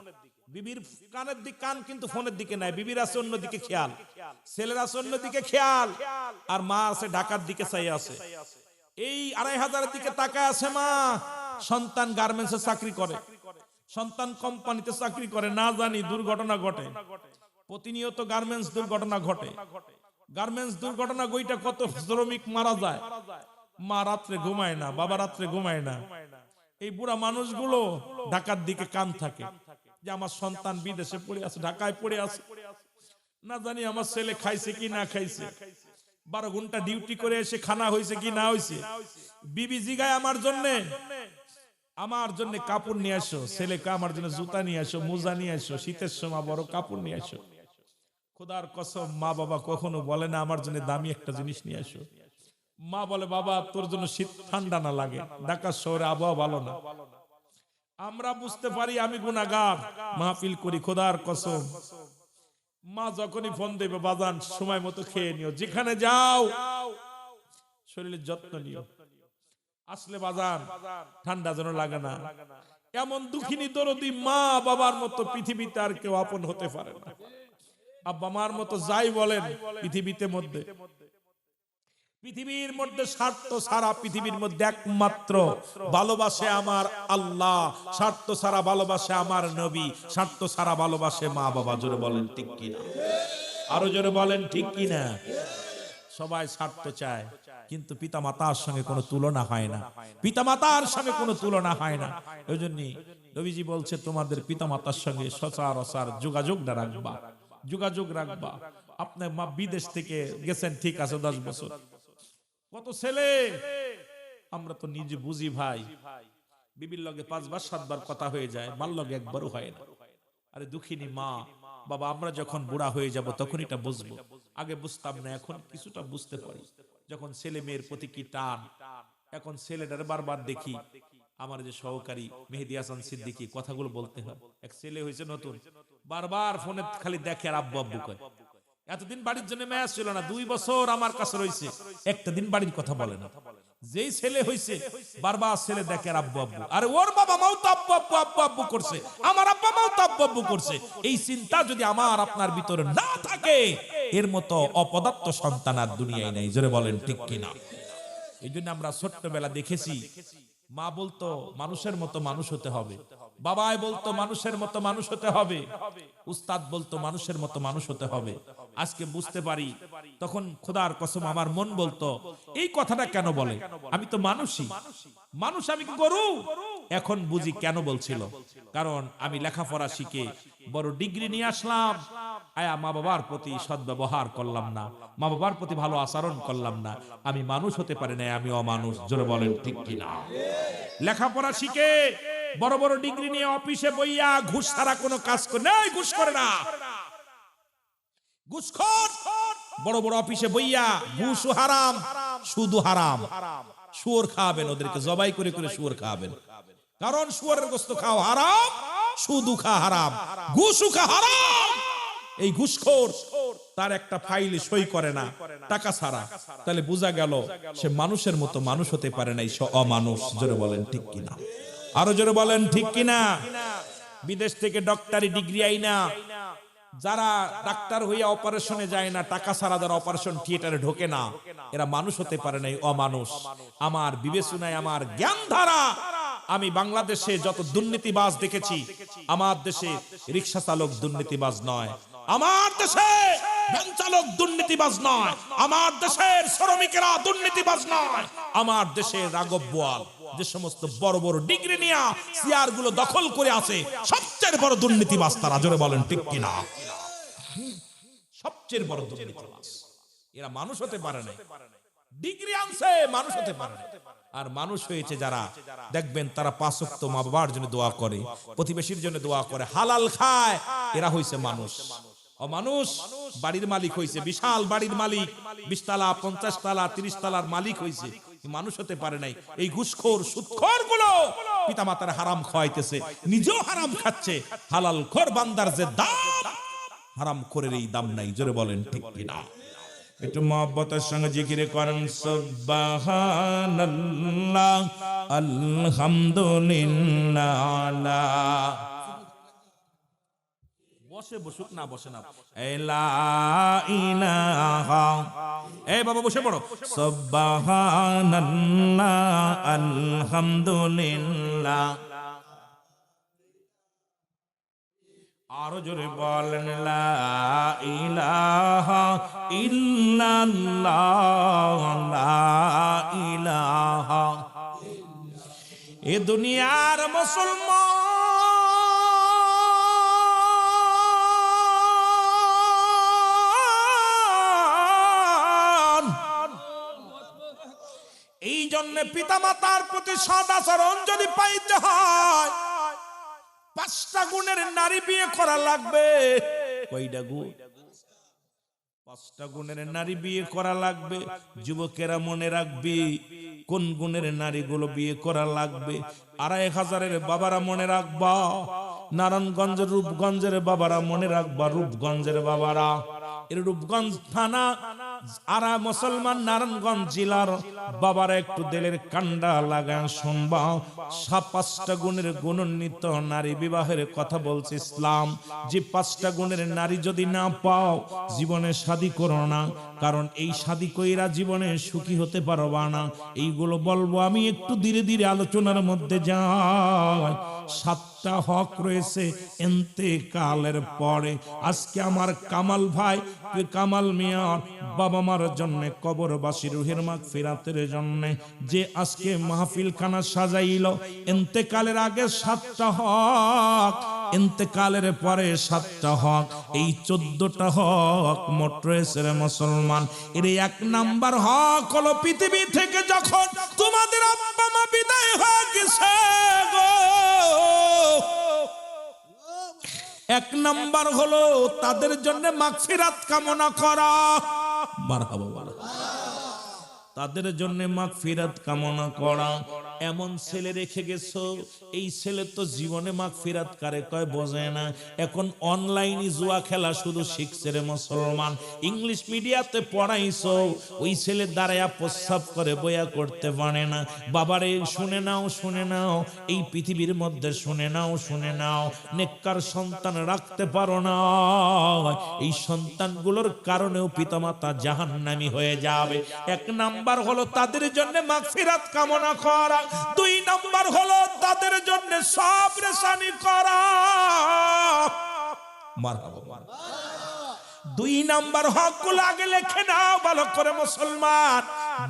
বিবির কানের দিকে কান কিন্তু ফোনের দিকে নাই, বিবির আছে অন্যদিকে খেয়াল, ছেলের আছে অন্যদিকে খেয়াল, আর মা আছে ঢাকার দিকে চাই আছে, এই 2500 দিকে তাকায় আছে মা। সন্তান গার্মেন্টসে চাকরি করে, সন্তান কোম্পানিতে চাকরি করে, না জানি দুর্ঘটনা ঘটে, প্রতিনিয়ত গার্মেন্টস দুর্ঘটনা ঘটে, গার্মেন্টস দুর্ঘটনা গইটা কত শ্রমিক মারা যায়, মা রাত্রে ঘুমায় না, বাবা রাত্রে ঘুমায় না, এই বুড়া মানুষগুলো ঢাকার দিকে কান থাকে যে আমার সন্তান বিদেশে পড়ে আছে, ঢাকায় পড়ে আছে, না জানি আমার ছেলে খাইছে কি না খাইছে, 12 ঘন্টা ডিউটি করে এসে খানা হয়েছে কি না হয়েছে, বিবি জিগায় আমার জন্য কাপড় নিয়ে আসো, ছেলেকে আমার জন্য জুতা নিয়ে আসো, মোজা নিয়ে আসো, শীতের সময় বড় কাপড় নিয়ে আসো। খোদার কসম মা বাবা কখনো বলে না আমার জন্য দামি একটা জিনিস নিয়ে আসো, মা বলে বাবা তোর জন্য শীত ঠান্ডা না লাগে, ঢাকা শহরে আবহাওয়া ভালো না। আমরা বুঝতে পারি আমি গুনাহগার, মাহফিল করি, খোদার কসম মা যখনই ফোন দেবে বাজান সময় মতো খেয়ে নিও, যেখানে যাও শরীরের যত্ন নিও, আসলে বাজান ঠান্ডা যেন লাগে না। এমন দুঃখিনী দরদি মা বাবার মতো পৃথিবীতে আর কেউ আপন হতে পারে না। আব্বা মার মতো যাই বলেন পৃথিবীর মধ্যে স্বার্থ সারা পৃথিবীর মধ্যে একমাত্র ভালোবাসে আমার আল্লাহ, স্বার্থ সারা ভালোবাসে আমার নবী, স্বার্থ সারা ভালোবাসে মা বাবা। জোরে বলেন ঠিক কিনা, আরো জোরে বলেন ঠিক কিনা। সবাই স্বার্থ চায় কিন্তু পিতা মাতার সঙ্গে কোনো তুলনা হয় না, পিতা মাতার সঙ্গে কোনো তুলনা হয় না। ওই জন্যই নবীজি বলছে তোমাদের পিতা মাতার সঙ্গে সচরাচর যোগাযোগটা রাখবা, যোগাযোগ রাখবা। আপনার মা বিদেশ থেকে গেছেন ঠিক আছে 10 বছর, কত ছেলে আমরা তো নিজে বুঝি ভাই, বিবির লগে 5 বার 7 বার কথা হয়ে যায়, মার লগে একবারও হয় না। আরে দুঃখিনী মা বাবা, আমরা যখন বুড়া হয়ে যাব তখন এটা বুঝবো, আগে বুঝতাম না, এখন কিছুটা বুঝতে পারি। যখন ছেলে মেয়ের প্রতি কি টান, এখন ছেলেটারে বারবার দেখি। আমার যে সহকারী মেহেদী হাসান সিদ্দিকী, কথাগুলো বলতে হয়, এক ছেলে হয়েছে নতুন, বারবার ফোনে খালি দেখে আর আব্বু আব্বু কয়। এতদিন বাড়ির জন্য ম্যাচ ছিল না, 2 বছর আমার কাছে রয়েছে, একটা দিন বাড়ির কথা বলে না। যেই ছেলে হয়েছে বারবার ছেলে দেখে আর আব্বু আব্বু, আরে ওর বাবা মাও তো আব্বু আব্বু আব্বু আব্বু করছে, আমার আব্বা মাও তো আব্বু আব্বু করছে। এই চিন্তা যদি আমার আপনার ভিতরে না থাকে, এর মতো অপদার্থ সন্তান আর দুনিয়ায় নাই। জোরে বলেন ঠিক কিনা? এই জন্য আমরা ছোট্টবেলা দেখেছি, মা বলতো মানুষের মতো মানুষ হতে হবে, বাবাই বলতো মানুষের মতো মানুষ হতে হবে, উস্তাদ বলতো মানুষের মতো মানুষ হতে হবে। আজকে বুঝতে পারি, তখন খোদার কসম আমার মন বলতো এই কথাটা কেন বলে, আমি তো মানুষই, মানুষ, আমি কি গরু? এখন বুঝি কেন বলছিল, কারণ আমি লেখাপড়া শিখে বড় ডিগ্রি নিয়ে আসলাম, আয়া মা বাবার প্রতি সদ্ব্যবহার করলাম না, মা বাবার প্রতি ভালো আচরণ করলাম না, আমি মানুষ হতে পারি না, আমি অমানুষ। জোরে বলেন ঠিক কিনা? লেখাপড়া শিখে বড় বড় ডিগ্রি নিয়ে অফিসে বইয়া ঘুষ ছাড়া কোনো কাজ করে না, ঘুষ করে না, ঘুষখোর। বড় বড় অফিসে বইয়া ঘুষ হারাম, সুদু হারাম, শুয়োর খাওয়াবেন, ওদেরকে জবাই করে করে শুয়োর খাওয়াবেন, কারণ শুয়োরের গোশত খাওয়া হারাম, সুদু খাওয়া হারাম, ঘুষও খাওয়া হারাম। এই ঘুষখোর তার একটা ফাইলে সই করে না টাকা ছাড়া, তাহলে বোঝা গেল সে মানুষের মতো মানুষ হতে পারে নাই, সে অমানুষ। জোরে বলেন ঠিক কিনা? আরো জোরে বলেন ঠিক কিনা? বিদেশ থেকে ডক্টরি ডিগ্রি আইনা যারা ডাক্তার হইয়া অপারেশনে যায় না, টাকা ছাড়া যারা অপারেশন থিয়েটারে ঢোকে না, এরা মানুষ হতে পারে নাই, অমানুষ। আমার বিবেচনায়, আমার জ্ঞান ধারা, আমি বাংলাদেশে যত দুর্নীতিবাজ দেখেছি, আমার দেশে রিক্সা চালক দুর্নীতিবাজ নয়, আমার দেশে ভ্যান চালক দুর্নীতিবাজ নয়, আমার দেশের শ্রমিকেরা দুর্নীতিবাজ নয়, আমার দেশের রাঘব বোয়াল যে সমস্ত বড় বড় ডিগ্রি নিয়ে চেয়ার গুলো দখল করে আছে, সবচেয়ে বড় দুর্নীতিবাজ তারা। জোরে বলেন ঠিক কিনা? সবচেয়ে বড় দুর্নীতিবাজ এরা। মানুষ হতে পারে না, ডিগ্রি আনছে, মানুষ হতে পারে না। আর মানুষ হয়েছে যারা, দেখবেন তারা 5 ওয়াক্ত মা বাবার জন্য দোয়া করে, প্রতিবেশীর জন্য দোয়া করে, হালাল খায়, এরা হইছে মানুষ। অমানুষ বাড়ির মালিক হইছে, বিশাল বাড়ির মালিক, 20 তালা 50 তালা 30 তালার মালিক হইছে, মানুষ হতে পারে নাই। এই ঘুষখোর সুদখোর গুলো পিতামাতার হারাম খাওয়াইতেছে, নিজেও হারাম খাচ্ছে। হালাল খোর বান্দার যে দাম, হারাম খোরের এই দাম নাই। জোরে বলেন ঠিক কিনা? একটু মহব্বতের সঙ্গে জিকির করেন সুবহানাল্লাহ, আলহামদুলিল্লাহ। বসে বসুক না, বসে না, লা ইলাহা, এই বাবা বসে পড়ো, সুবহানাল্লাহ, আলহামদুলিল্লাহ। আরো জোরে বলেন লা ইলাহা ইল্লাল্লাহ, লা ইলাহা। এ দুনিয়ার মুসলমান, এই জন্য পিতামাতার প্রতি সদাচরণ যদি পাইতে হয়, 5টা গুণের নারী বিয়ে করা লাগবে। কয়টা গুণ? 5টা গুণের নারী বিয়ে করা লাগবে। যুবকেরা মনে রাখবি কোন গুণের নারীগুলো বিয়ে করা লাগবে। 2500-এর বাবারা মনে রাখবা, নারায়ণগঞ্জের রূপগঞ্জের বাবারা মনে রাখবা, রূপগঞ্জের বাবারা, এর রূপগঞ্জ থানা আর মুসলমান নারায়ণগঞ্জ জেলার বাবারা একটু দিলের কান্ডা লাগান শুনবা। 5টা গুণের গুণান্বিত নারী বিবাহের কথা বলছে ইসলাম। যে 5টা গুণের নারী যদি না পাও, জীবনে শাদী করো না, কারণ এই শাদী কইরা জীবনে সুখী হতে পারবা না। এইগুলো বলবো আমি, একটু ধীরে ধীরে আলোচনার মধ্যে যাই। 7টা হক রয়েছে ইন্তেকালের পরে। আজকে আমার কামাল ভাই, কামাল মিয়ার বাবা মার জন্য, কবরবাসী রুহের মাগফিরাতের জন্য যে আজকে মাহফিল খানা সাজাইল, ইন্তেকালের আগে 7টা হক ইন্তেকালের পরে 7টা হক, এই 14টা হক মোট রয়েছে রে মুসলমান। এর এক নাম্বার হক হলো পৃথিবী থেকে যখন তোমাদের আব্বা মা বিদায় হয়ে গেছে গো, এক নাম্বার হলো তাদের জন্য মাগফিরাত কামনা করা। মারহাবা, তাদের জন্য মাগফিরাত কামনা করা। এমন ছেলে রেখে গেছো, এই ছেলে তো জীবনে মাগফিরাত কারে কয় বোঝে না। এখন অনলাইনে জুয়া খেলা শুধু শিখছে রে মুসলমান। ইংলিশ মিডিয়াতে পড়াইছো, ওই ছেলে দাঁড়ায়া প্রস্রাব করে বয়া করতে পারে না। বাবারে শুনে নাও, শুনে নাও, এই পৃথিবীর মধ্যে শুনে নাও, শুনে নাও, নেককার সন্তান রাখতে পারো না, এই সন্তানগুলোর কারণেও পিতামাতা জাহান্নামী হয়ে যাবে। এক নাম্বার হলো তাদের জন্য মাগফিরাত কামনা করা, 2 নাম্বার হলো তাদের জন্য সবরেশানি করা। মারহাবা। 2 নাম্বার হকগুলো আগে লিখে নাও ভালো করে মুসলমান।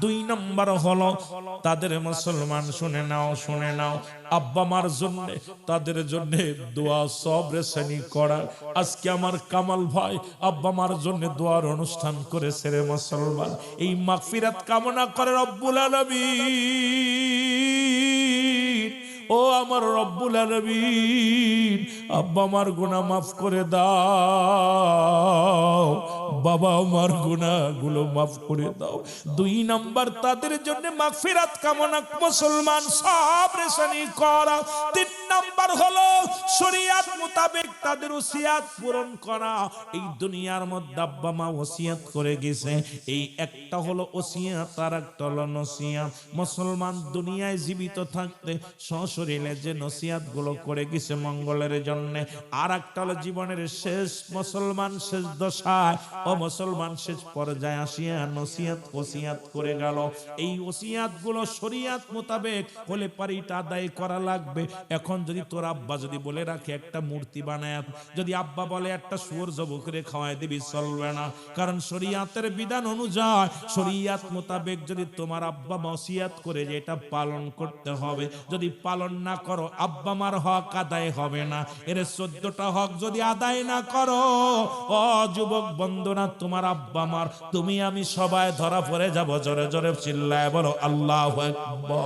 2 নাম্বার হলো তাদের মুসলমান শুনে নাও, শুনে নাও, আব্বা মার জন্য তাদের জন্য দোয়া সবরেশানি করা। আজকে আমার কামাল ভাই আব্বা মার জন্য দোয়ার অনুষ্ঠান করেছে রে মুসলমান। এই মাগফিরাত কামনা করে রব্বুল আলামিন, ও আমার রব্বুল আলামিন আব্বা আমার গুনাহ মাফ করে দাও, বাবা আমার গুনাহগুলো মাফ করে দাও। 2 নাম্বার তাদের জন্য মাগফিরাত কামনা মুসলমান সবরেশানি করা। 3 নাম্বার হলো শরীয়ত মোতাবেক তাদের ওসিয়াত পূরণ করা। এই দুনিয়ার মধ্যে আব্বা মা ওসিয়াত করে গেছে, এই একটা হলো ওসিয়াত আর একটা হলো নসিয়াত। মুসলমান দুনিয়ায় জীবিত থাকতে সশরীরে যে নসিয়াত গুলো করে গেছে মঙ্গলের জন্য, আর একটা হলো জীবনের শেষ মুসলমান শেষ দশায় ও মুসলমান শেষ পর্যায়ে আসিয়া নসিয়াত ওসিয়াত করে গেল। এই ওসিয়াত গুলো শরীয়ত মোতাবেক হলে পারিটা আদায় করা লাগবে। এখন যদি তোর আব্বা যদি বলে রাখে একটা মূর্তি বানায়, যদি আব্বা বলে একটা শুয়োর জবাই করে খাওয়াই দিবি, চলবে না। কারণ শরীয়তের বিধান অনুযায়ী শরীয়ত মোতাবেক যদি তোমার আব্বা ওসিয়াত করে যে এটা পালন করতে হবে, যদি পালন না করো আব্বা মার হক আদায় হবে না। এর 14টা হক যদি আদায় না করো, ও যুবক বন্ধুরা, তোমার আব্বা মার তুমি আমি সবাই ধরা পড়ে যাব। জোরে জোরে চিল্লায় বলো আল্লাহু আকবার।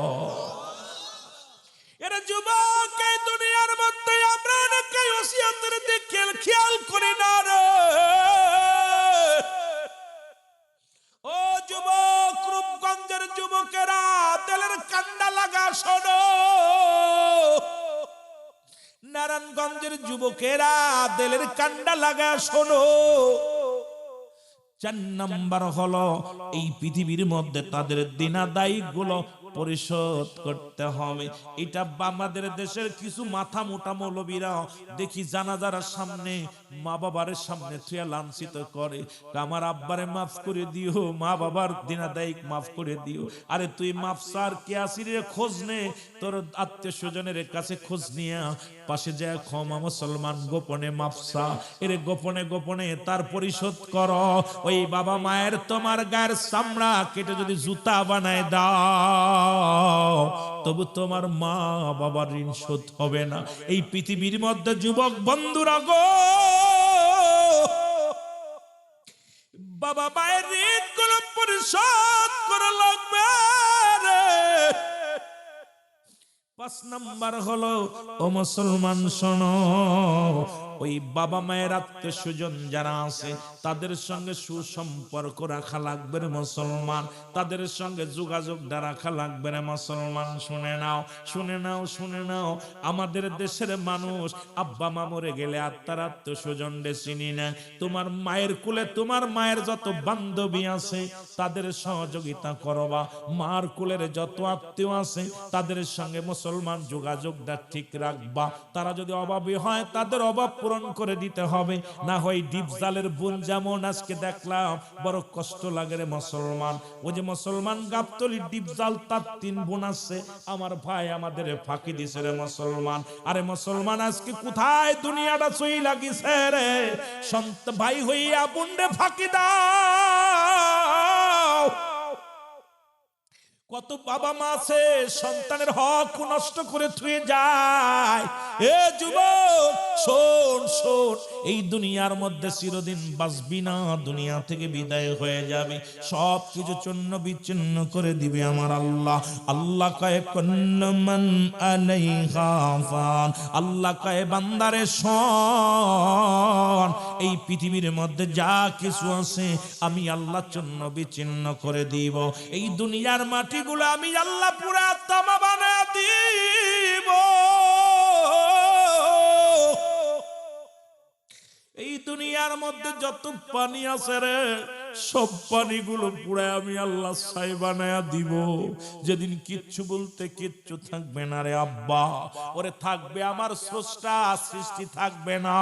এর যুবক, এই দুনিয়ার মধ্যে আমরা অনেকেই ওসিয়াতের দিকে খেয়াল করি না রে। ও যুবক, রূপগঞ্জের যুবকেরা তেলের কান্ডা লাগা শোনো, নারায়ণগঞ্জের যুবকেরা দিলের কান্ডা লাগা শোনো। 4 নাম্বার হলো এই পৃথিবীর মধ্যে তাদের দিনাদায়ী গুলো পরিশোধ করতে হবে। এটা আমাদের দেশের কিছু মাথা মোটা মৌলবীরা দেখি জানাজার সামনে মা বাবার সামনে তুই লাঞ্ছিত করে, আমার আব্বারে মাফ করে দিও, মা বাবার দিনাদায়ী মাফ করে দিও। আরে তুই মাফ সার কে আসিরে খোঁজ নে, তোর আত্মীয় স্বজনের কাছে খোঁজ নিয়ে পাশে যায় ক্ষমা মুসলমান গোপনে মাফসা, এর গোপনে গোপনে তার পরিশোধ করো। ওই বাবা মায়ের তোমার গায়ের চামড়া কেটে যদি জুতা বানায় দাও, তবু তোমার মা বাবার ঋণ শোধ হবে না। এই পৃথিবীর মধ্যে যুবক বন্ধুরা গো, বাবা মায়ের ঋণ গুলো পরিশোধ করা লাগবে। 5 নাম্বার হলো ও মুসলমান শোনো, ওই বাবা মায়ের আত্মীয় স্বজন যারা আছে তাদের সঙ্গে সুসম্পর্ক রাখা লাগবে রে মুসলমান, তাদের সঙ্গে যোগাযোগ রাখা লাগবে রে মুসলমান। শুনে নাও, শুনে নাও, শুনে নাও, আমাদের দেশের মানুষ আব্বা মা মরে গেলে আর তার আত্মীয় স্বজন চিনি না। তোমার মায়ের কুলে তোমার মায়ের যত বান্ধবী আছে তাদের সহযোগিতা করবা, মার কুলের যত আত্মীয় আছে তাদের সঙ্গে মুসলমান যোগাযোগটা ঠিক রাখবা। তারা যদি অভাবী হয় তাদের অভাব পূরণ করে দিতে হবে, না হয় ডিপজালের বোন যেমন আজকে দেখলাম বড় কষ্ট লাগে রে মুসলমান। ওই যে মুসলমান গাবতলি ডিপজাল তার 3 বোন আছে, আমার ভাই আমাদের ফাঁকি দিছে রে মুসলমান। আরে মুসলমান আজকে কোথায় দুনিয়াটা চই লাগিছে রে, সন্ত ভাই হইয়া বোন রে ফাঁকি দাও। কত বাবা মা আছে সন্তানের হক নষ্ট করে থুয়ে যায়। এ যুবক শোন শোন, এই দুনিয়ার মধ্যে চিরদিন বাঁচবি না, দুনিয়া থেকে বিদায় হয়ে যাবে, সব কিছু চূর্ণ বিচ্ছিন্ন করে দিবে আমার আল্লাহ। আল্লাহ কয় কুল্লু মান আলাইহা ফান, আল্লাহ কয় বান্দারে শোন, এই পৃথিবীর মধ্যে যা কিছু আছে আমি আল্লাহ চূর্ণ বিচ্ছিন্ন করে দিব। এই দুনিয়ার মাটিগুলো আমি আল্লাহ পুরা তামা বানায় দিব। এই দুনিয়ার মধ্যে যত পানি আছে রে, সব পানিগুলো পুরো আমি আল্লাহ ছাই বানায়া দিব। যেদিন কিচ্ছু বলতে কিচ্ছু থাকবে না রে আব্বা, ওরে থাকবে আমার স্রষ্টা, সৃষ্টি থাকবে না।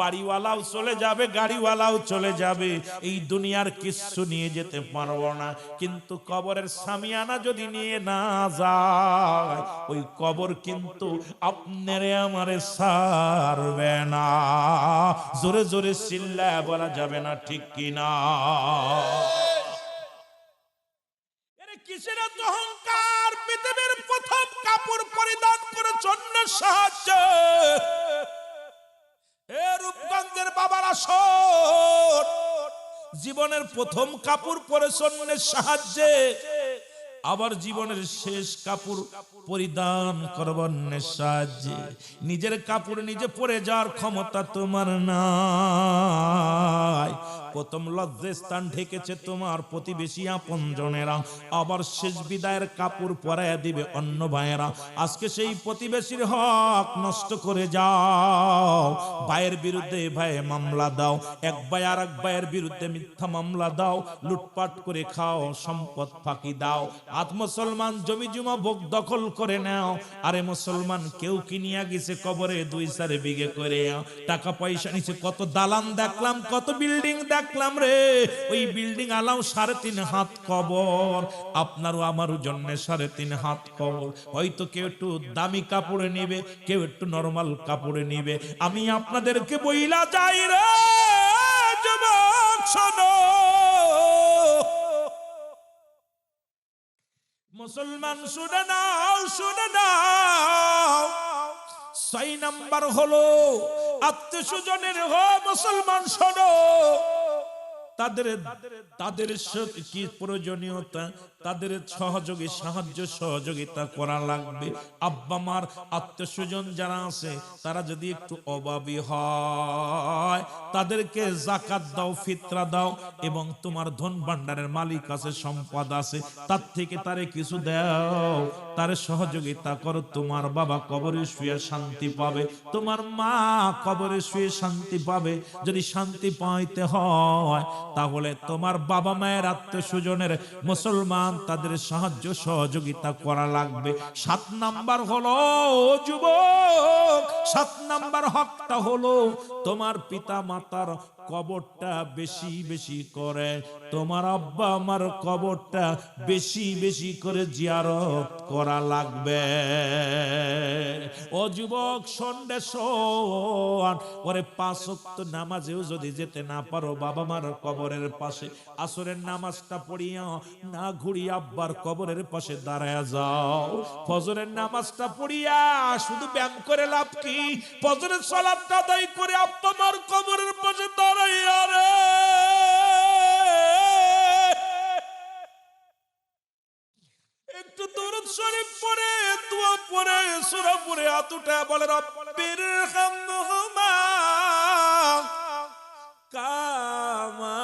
বাড়িওয়ালাও চলে যাবে, গাড়িওয়ালাও চলে যাবে, এই দুনিয়ার কিচ্ছু নিয়ে যেতে পারবো না। কিন্তু কবরের সামিয়ানা যদি নিয়ে না যায়, ওই কবর কিন্তু আপনারে আমারে ছাড়বে না। জোরে জোরে চিল্লায় বলা যাবে না, ঠিক কিনা? কিসের এত অহংকার? পৃথিবীর প্রথম কাপড় পরিধান করে অন্যের সাহায্য। রূপগঞ্জের বাবারা শোন, জীবনের প্রথম কাপড় পরে অন্যের সাহায্যে, আবার জীবনের শেষ কাপড় পরিধান করব অন্যের সাহায্যে। নিজের কাপড় নিজে পরে যাওয়ার ক্ষমতা তোমার নাই। প্রথম লজ্জাস্থান ঢেকেছে তোমার প্রতিবেশী আপনজনেরা, আবার শেষ বিদায়ের কাপড় পরাইয়া দিবে অন্য ভাইয়েরা। আজকে সেই প্রতিবেশীর হক নষ্ট করে যাও, ভাইয়ের বিরুদ্ধে ভাই মামলা দাও, এক ভাই আর এক ভাইয়ের বিরুদ্ধে মিথ্যা মামলা দাও, লুটপাট করে খাও, সম্পদ ফাঁকি দাও। আজ মুসলমান জমি জমা ভোগ দখল করে নাও। আরে মুসলমান কেউ কিনিয়া গেছে কবরে 2-4 বিঘে করে, টাকা পয়সা নিচে কত দালান দেখলাম, কত বিল্ডিং দেখলাম রে। ওই বিল্ডিং আলাও 3.5 হাত কবর, আপনারও আমারও জন্য 3.5 হাত কবর। হয়তো কেউ একটু দামি কাপড়ে নিবে, কেউ একটু নরমাল কাপড়ে নিবে। আমি আপনাদেরকে বইলা যাই রে যুবক শোনো, মুসলমান শুনে নাও, শুনে নাও। 6 নাম্বার হলো আত্মীয় স্বজনের মুসলমান শোনো, তাদের কি প্রয়োজনীয়তা, তাদের সহযোগী সাহায্য সহযোগিতা করা লাগবে। আব্বা মার আত্মীয় স্বজন যারা আছে তারা যদি একটু অভাবী হয়, তাদেরকে যাকাত দাও, ফিতরা দাও, এবং তোমার ধন ভান্ডারের মালিক আছে, সম্পদ আছে, তার থেকে তারে কিছু দাও, তারে সহযোগিতা করো। তোমার বাবা কবরে শুয়ে শান্তি পাবে, তোমার মা কবরে শুয়ে শান্তি পাবে। যদি শান্তি পাইতে হয় তাহলে তোমার বাবা মায়ের আত্মীয় স্বজনের মুসলমান, তাদের সাহায্য সহযোগিতা করা লাগবে। 7 নাম্বার হলো যুবক, 7 নাম্বার হকটা হলো তোমার পিতা মাতার কবরটা বেশি বেশি করে, তোমার আব্বা আমার কবরটা বেশি বেশি করে জিয়ারত করা লাগবে। ও যুবক সন্ধ্যে শোন, ওরে 5 ওয়াক্ত নামাজেও যদি যেতে না পারো বাবা মার কবরের পাশে, আসরের নামাজটা পড়িয়া না ঘুরিয়ে আব্বার কবরের পাশে দাঁড়ায় যাও। ফজরের নামাজটা পড়িয়া শুধু ব্যায়াম করে লাভ কি? ফজরের সালাতটা আদায় করে আব্বা মার কবরের পাশে দাঁড়াইয়া রে একটু দরুদ শরীফ পড়ে, দোয়া পড়ে, সূরা পড়ে, আতুটা বলে রব্বির হামহুমা কামা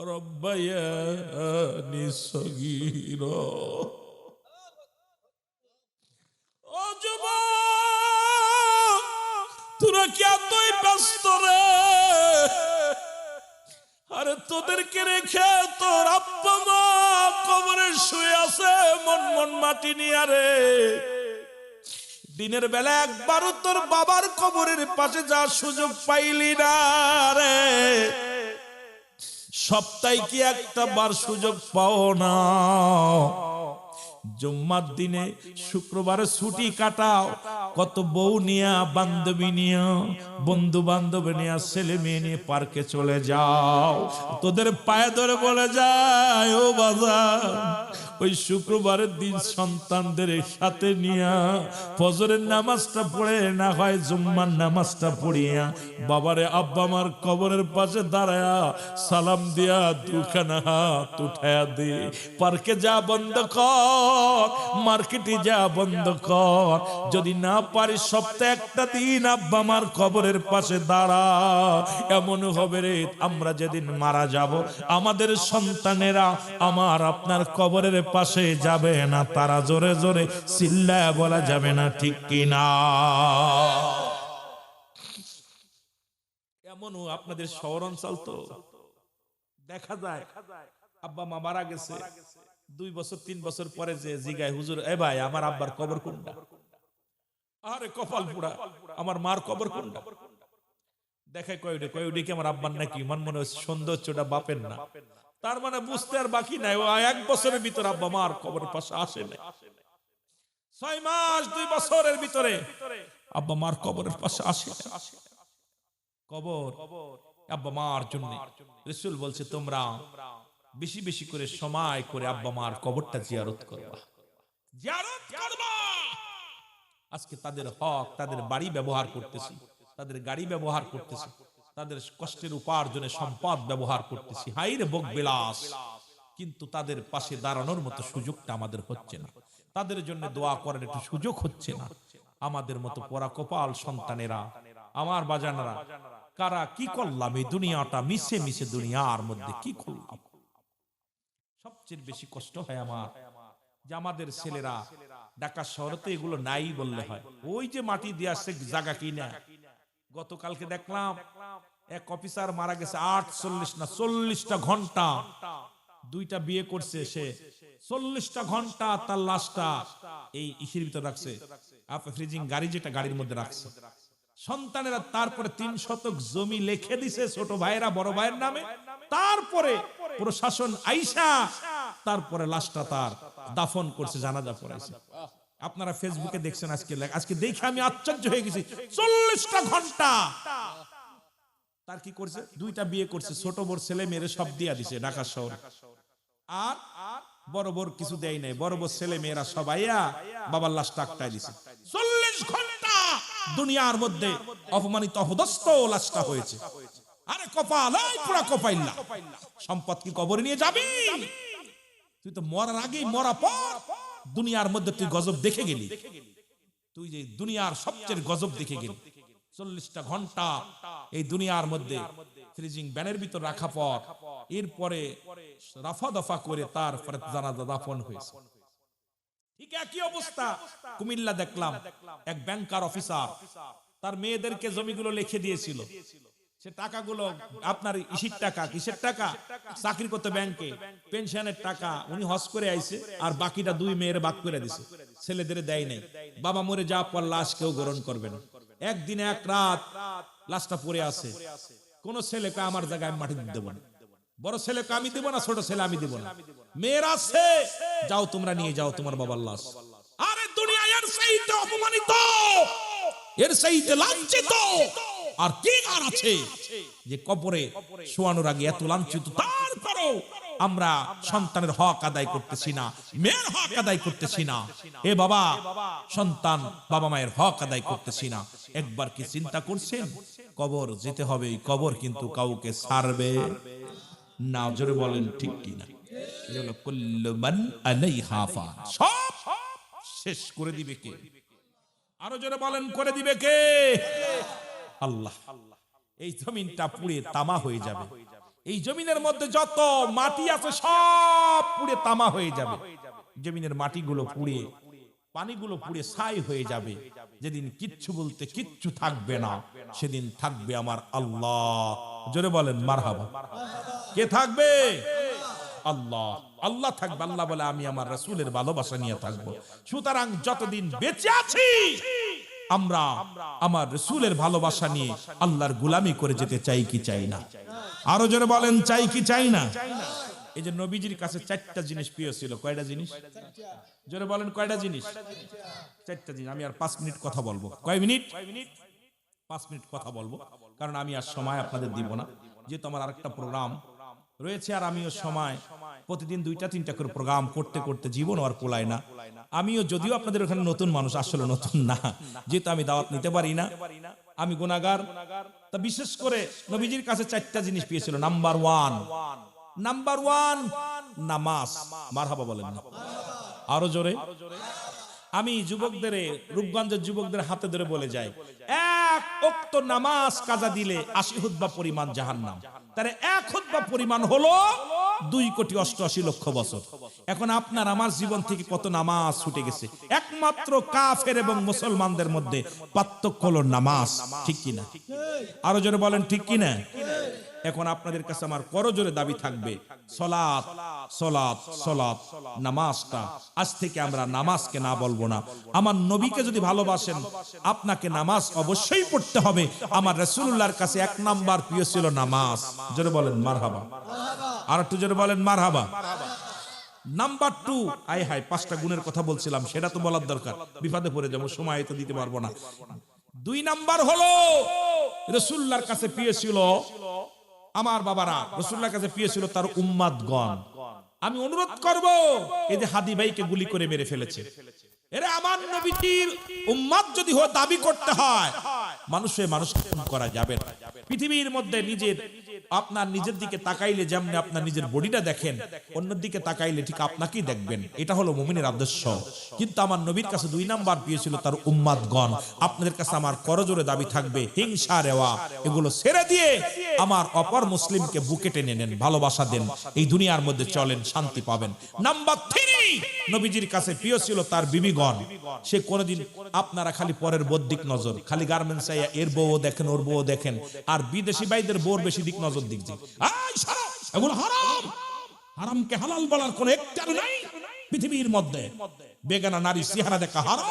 রব্বায়ানি সগীরা। ও যুবক, তোরা কি এতই ব্যস্ত রে? আরে তোদেরকে রেখে তোর আব্বা মা কবরে শুয়ে আছে মন মন মাটি নিয়ে রে। দিনের বেলা একবারও তোর বাবার কবরের পাশে যাওয়ার সুযোগ পাইলি না রে। সপ্তাহে কি একটা বার সুযোগ পাও না? জুম্মার দিনে শুক্রবারে ছুটি কাটাও, কত বউ নিয়া, বান্ধবী নিয়া, বন্ধু বান্ধব নিয়া, ছেলে মেয়ে নিয়ে পার্কে চলে যাও, তোদের পায়ে ধরে বলে যায় ও বাজার, ওই শুক্রবারের দিন সন্তানদের সাথে নিয়া ফজরের নামাজটা পড়ে, না হয় জুম্মার নামাজটা পড়িয়া বাবারে আব্বা আমার কবরের পাশে দাঁড়ায়া সালাম দিয়া দুখানা হাত উঠায়া দে। পার্কে যা বন্ধ কর, মার্কেটে যা বন্ধ কর, যদি না পারিস সপ্তাহে একটা দিন আব্বা আমার কবরের পাশে দাঁড়া। এমন হবে রে, আমরা যেদিন মারা যাব আমাদের সন্তানেরা আমার আপনার কবরের পাশে যাবে না, তারা জোরে জোরে চিল্লায়া বলা যাবে না, ঠিক কিনা? এমনও আপনাদের শহর অঞ্চল তো দেখা যায়, আব্বা মা মারা গেছে 2 বছর 3 বছর পরে যে জিগায়, হুজুর এ ভাই আমার আব্বার কবর কোনটা? আরে কপাল পোড়া, আমার মার কবর কোনটা? দেখায় কয়ডে কি আমার আব্বার নাকি? মনে হয় সৌন্দর্যটা বাপের না। তার মানে বুঝতে আর বাকি নাই, ও 1 বছরের ভিতর আব্বা মার কবরের পাশে আসে না। 6 মাস 2 বছরের ভিতরে আব্বা মার কবরের পাশে আসে। কবর আব্বা মার জন্য রাসূল বলছে তোমরা বেশি বেশি করে সময় করে আব্বা মার কবরটা জিয়ারত করবা, জিয়ারত করবা। আজকে তাদের হক, তাদের বাড়ি ব্যবহার করতেছি, তাদের গাড়ি ব্যবহার করতেছি, তাদের কষ্টের উপার্জনে সম্পদ ব্যবহার করতেছি, হাইরে ভোগ বিলাস, কিন্তু তাদের পাশে দাঁড়ানোর মতো সুযোগটা আমাদের হচ্ছে না, তাদের জন্য দোয়া করার একটু সুযোগ হচ্ছে না। আমাদের মতো পোড়া কপাল সন্তানেরা, আমার বাজানারা, কারা কি করলাম এই দুনিয়াটা, মিশে মিশে দুনিয়ার মধ্যে কি করলাম? সবচেয়ে বেশি কষ্ট হয় আমার যে আমাদের ছেলেরা ঢাকা শহরে তো এগুলো নাই বললে হয়, ওই যে মাটি দিয়ে আসছে জায়গা কিনা। গতকালকে দেখলাম এক অফিসার মারা গেছে 48 না 40টা ঘন্টা, 2টা বিয়ে করছে, সে 40টা ঘন্টা তার লাশটা এই ইসের ভিতর রাখছে, ফ্রিজিং গাড়ি, যেটা গাড়ির মধ্যে রাখছে। সন্তানেরা তারপরে 3 শতক জমি লিখে দিছে ছোট ভাইরা বড় ভাইয়ের নামে, তারপরে প্রশাসন আইসা তারপরে লাশটা তার দাফন করছে, জানাজা পড়াইছে। আপনারা ফেসবুকে দেখছেন, আজকে দেখে আমি আশ্চর্য হয়ে গেছি। 40টা ঘন্টা তার কি করছে? 2টা বিয়ে করছে, ছোট বড় ছেলে মেয়েরে সব দিয়া দিছে ঢাকা শহরে, আর বড় বড় কিছু দেয় নাই, বড় বড় ছেলে মেয়েরা সবাইয়া বাবার লাশটা আটকায় দিছে। 40 ঘন্টা দুনিয়ার মধ্যে অপমানিত অপদস্থ লাশটা হয়েছে। আরে কপাল, এই পুরা কপাইল্লা, সম্পদ কি কবরে নিয়ে যাবি? তুই তো মরার আগেই, মরা পর দুনিয়ার মধ্যে তুই গজব দেখে গেলি, তুই যে দুনিয়ার সবচেয়ে গজব দেখে গেলি। 40টা ঘন্টা এই দুনিয়ার মধ্যে ফ্রিজিং ব্যানের ভিতর রাখা পর এরপরে রাফা দফা করে তারপরে জানাজা দাফন হয়েছে। ঠিক একই অবস্থা কুমিল্লা দেখলাম, এক ব্যাংকার অফিসার তার মেয়েদেরকে জমিগুলো লিখে দিয়েছিল, সে টাকাগুলো আপনার ইসির টাকা, কিসের টাকা, চাকরি করতে ব্যাংকে, পেনশনের টাকা, উনি হজ করে আইছে, আর বাকিটা 2 মেয়ের ভাগ করে দিছে, ছেলেদের দেয় নাই। বাবা মরে যাওয়ার পর লাশ কেউ গ্রহণ করবে না, একদিনে এক রাত লাশটা পড়ে আছে। কোন ছেলেকে আমার জায়গায় মাটি দেব না, বড় ছেলেকে আমি দেব না, ছোট ছেলে আমি দেব না, মেয়ের আছে যাও তোমরা নিয়ে যাও তোমার বাবার লাশ। আরে দুনিয়া এর চাইতে অপমানিত, এর চাইতে লাঞ্ছিত আর কি আর আছে যে কবরে শোয়ানোর আগে এত লাঞ্ছিত, তারপরও আমরা সন্তানের হক আদায় করতেছি না, মেয়ের হক আদায় করতেছি না। এ বাবা, সন্তান বাবা মায়ের হক আদায় করতেছি না। একবার কি চিন্তা করছেন? কবর যেতে হবে, কবর কিন্তু কাউকে ছাড়বে না। জোরে বলেন ঠিক কিনা? কুল্লু মান আলাইহা ফান, সব শেষ করে দিবে কে? আরো জোরে বলেন, করে দিবে কে? আল্লাহ। এই জমিনটা পুড়ে তামা হয়ে যাবে, এই জমিনের মধ্যে যত মাটি আছে সব পুড়ে তামা হয়ে যাবে, জমিনের মাটিগুলো পুড়ে, পানিগুলো পুড়ে ছাই হয়ে যাবে। যেদিন কিচ্ছু বলতে কিচ্ছু থাকবে না, সেদিন থাকবে আমার আল্লাহ। জোরে বলেন মারহাবা। কে থাকবে? আল্লাহ। আল্লাহ থাকবে। আল্লাহ বলে আমি আমার রাসূলের ভালোবাসা নিয়ে থাকবো। সুতরাং যতদিন বেঁচে আছি আমরা আমার রাসূলের ভালোবাসা নিয়ে আল্লাহর গোলামি করে যেতে চাই কি চাই না? আরো জোরে বলেন, চাই কি চাই না? এই যে নবীজির কাছে 4টা জিনিস প্রিয় ছিল। কয়টা জিনিস? জোরে বলেন, কয়টা জিনিস? 4টা জিনিস। আমি আর 5 মিনিট কথা বলবো। কয় মিনিট? 5 মিনিট কথা বলবো, কারণ আমি আর সময় আপনাদের দিব না, যেহেতু আমার আরেকটা প্রোগ্রাম রয়েছে। আর আমিও সময় প্রতিদিন 2টা-3টা করে প্রোগ্রাম করতে করতে জীবন আর পোলায় না। আমিও যদিও আপনাদের ওখানে নতুন মানুষ, আসলে নতুন না, যেহেতু আমি দাওয়াত নিতে পারি না, আমি গুনাহগার। তা বিশেষ করে নবীজির কাছে 4টা জিনিস পেয়েছিল। নাম্বার ওয়ান নামাজ। মারহাবা বলেন না, আরো জোরে। আমি যুবকদের, রূপগঞ্জের যুবকদের হাতে ধরে বলে যাই, 1 ওয়াক্ত নামাজ কাজা দিলে 80 খুতবা পরিমাণ জাহান্নাম। তারে 1 খুতবা পরিমাণ হলো 2,88,00,000 বছর। এখন আপনার আমার জীবন থেকে কত নামাজ ছুটে গেছে। একমাত্র কাফের এবং মুসলমানদের মধ্যে পার্থক্য হলো নামাজ। ঠিক কিনা? আরো জোরে বলেন, ঠিক কিনা? এখন আপনাদের কাছে আমার করজোরে দাবি থাকবে, সালাত সালাত সালাত, নামাজটা আজ থেকে আমরা নামাজকে না বলবো না। আমার নবীকে যদি ভালোবাসেন, আপনাকে নামাজ অবশ্যই পড়তে হবে। আমার রাসূলুল্লাহর কাছে 1 নাম্বার প্রিয় ছিল নামাজ। জোরে বলেন মারহাবা। আর একটু জোরে বলেন মারহাবা। নাম্বার 2, আয় হায় 5টা গুণের কথা বলছিলাম, সেটা তো বলার দরকার, বিপদে পড়ে যাবো, সময় তো দিতে পারবো না। 2 নাম্বার হলো রাসূলুল্লাহর কাছে প্রিয় ছিল, আমার বাবারা রাসূলুল্লাহর কাছে প্রিয় ছিল তার উম্মতগণ। আমি অনুরোধ করব, এই যে হাদি ভাইকে গুলি করে মেরে ফেলেছে, এরা আমার নবীর উম্মত যদি দাবি করতে হয়, মানুষ করা যাবে না। পৃথিবীর মধ্যে আপনার নিজের দিকে তাকাইলে যেমন আপনার নিজের বডিটা দেখেন, অন্যের দিকে তাকাইলে ঠিক আপনাকেই দেখবেন। এটা হলো মুমিনের আদর্শ। কিন্তু আমার নবীর কাছে 2 নাম্বার পেয়েছিল তার উম্মতগণ। আপনাদের কাছে আমার করজোরে দাবি থাকবে, হিংসা রেওয়া এগুলো ছেড়ে দিয়ে আমার অপর মুসলিমকে বুকে টেনে নেন, ভালোবাসা দেন, এই দুনিয়ার মধ্যে চলেন, শান্তি পাবেন। নাম্বার 3, নবীজির কাছে প্রিয় ছিল তার বিবিগণ। সে কোনদিন, আপনারা খালি পরের বৌদ্ধিক নজর, খালি গার্মেন্টস এর বউ দেখেন, ওর বউ দেখেন, আর বিদেশি ভাইদের বউর বেশি দিক নজর দিচ্ছি। এগুলো হারাম। হারামকে হালাল বলার কোন একটার নাই পৃথিবীর মধ্যে। বেগানা নারী চেহারা দেখা হারাম।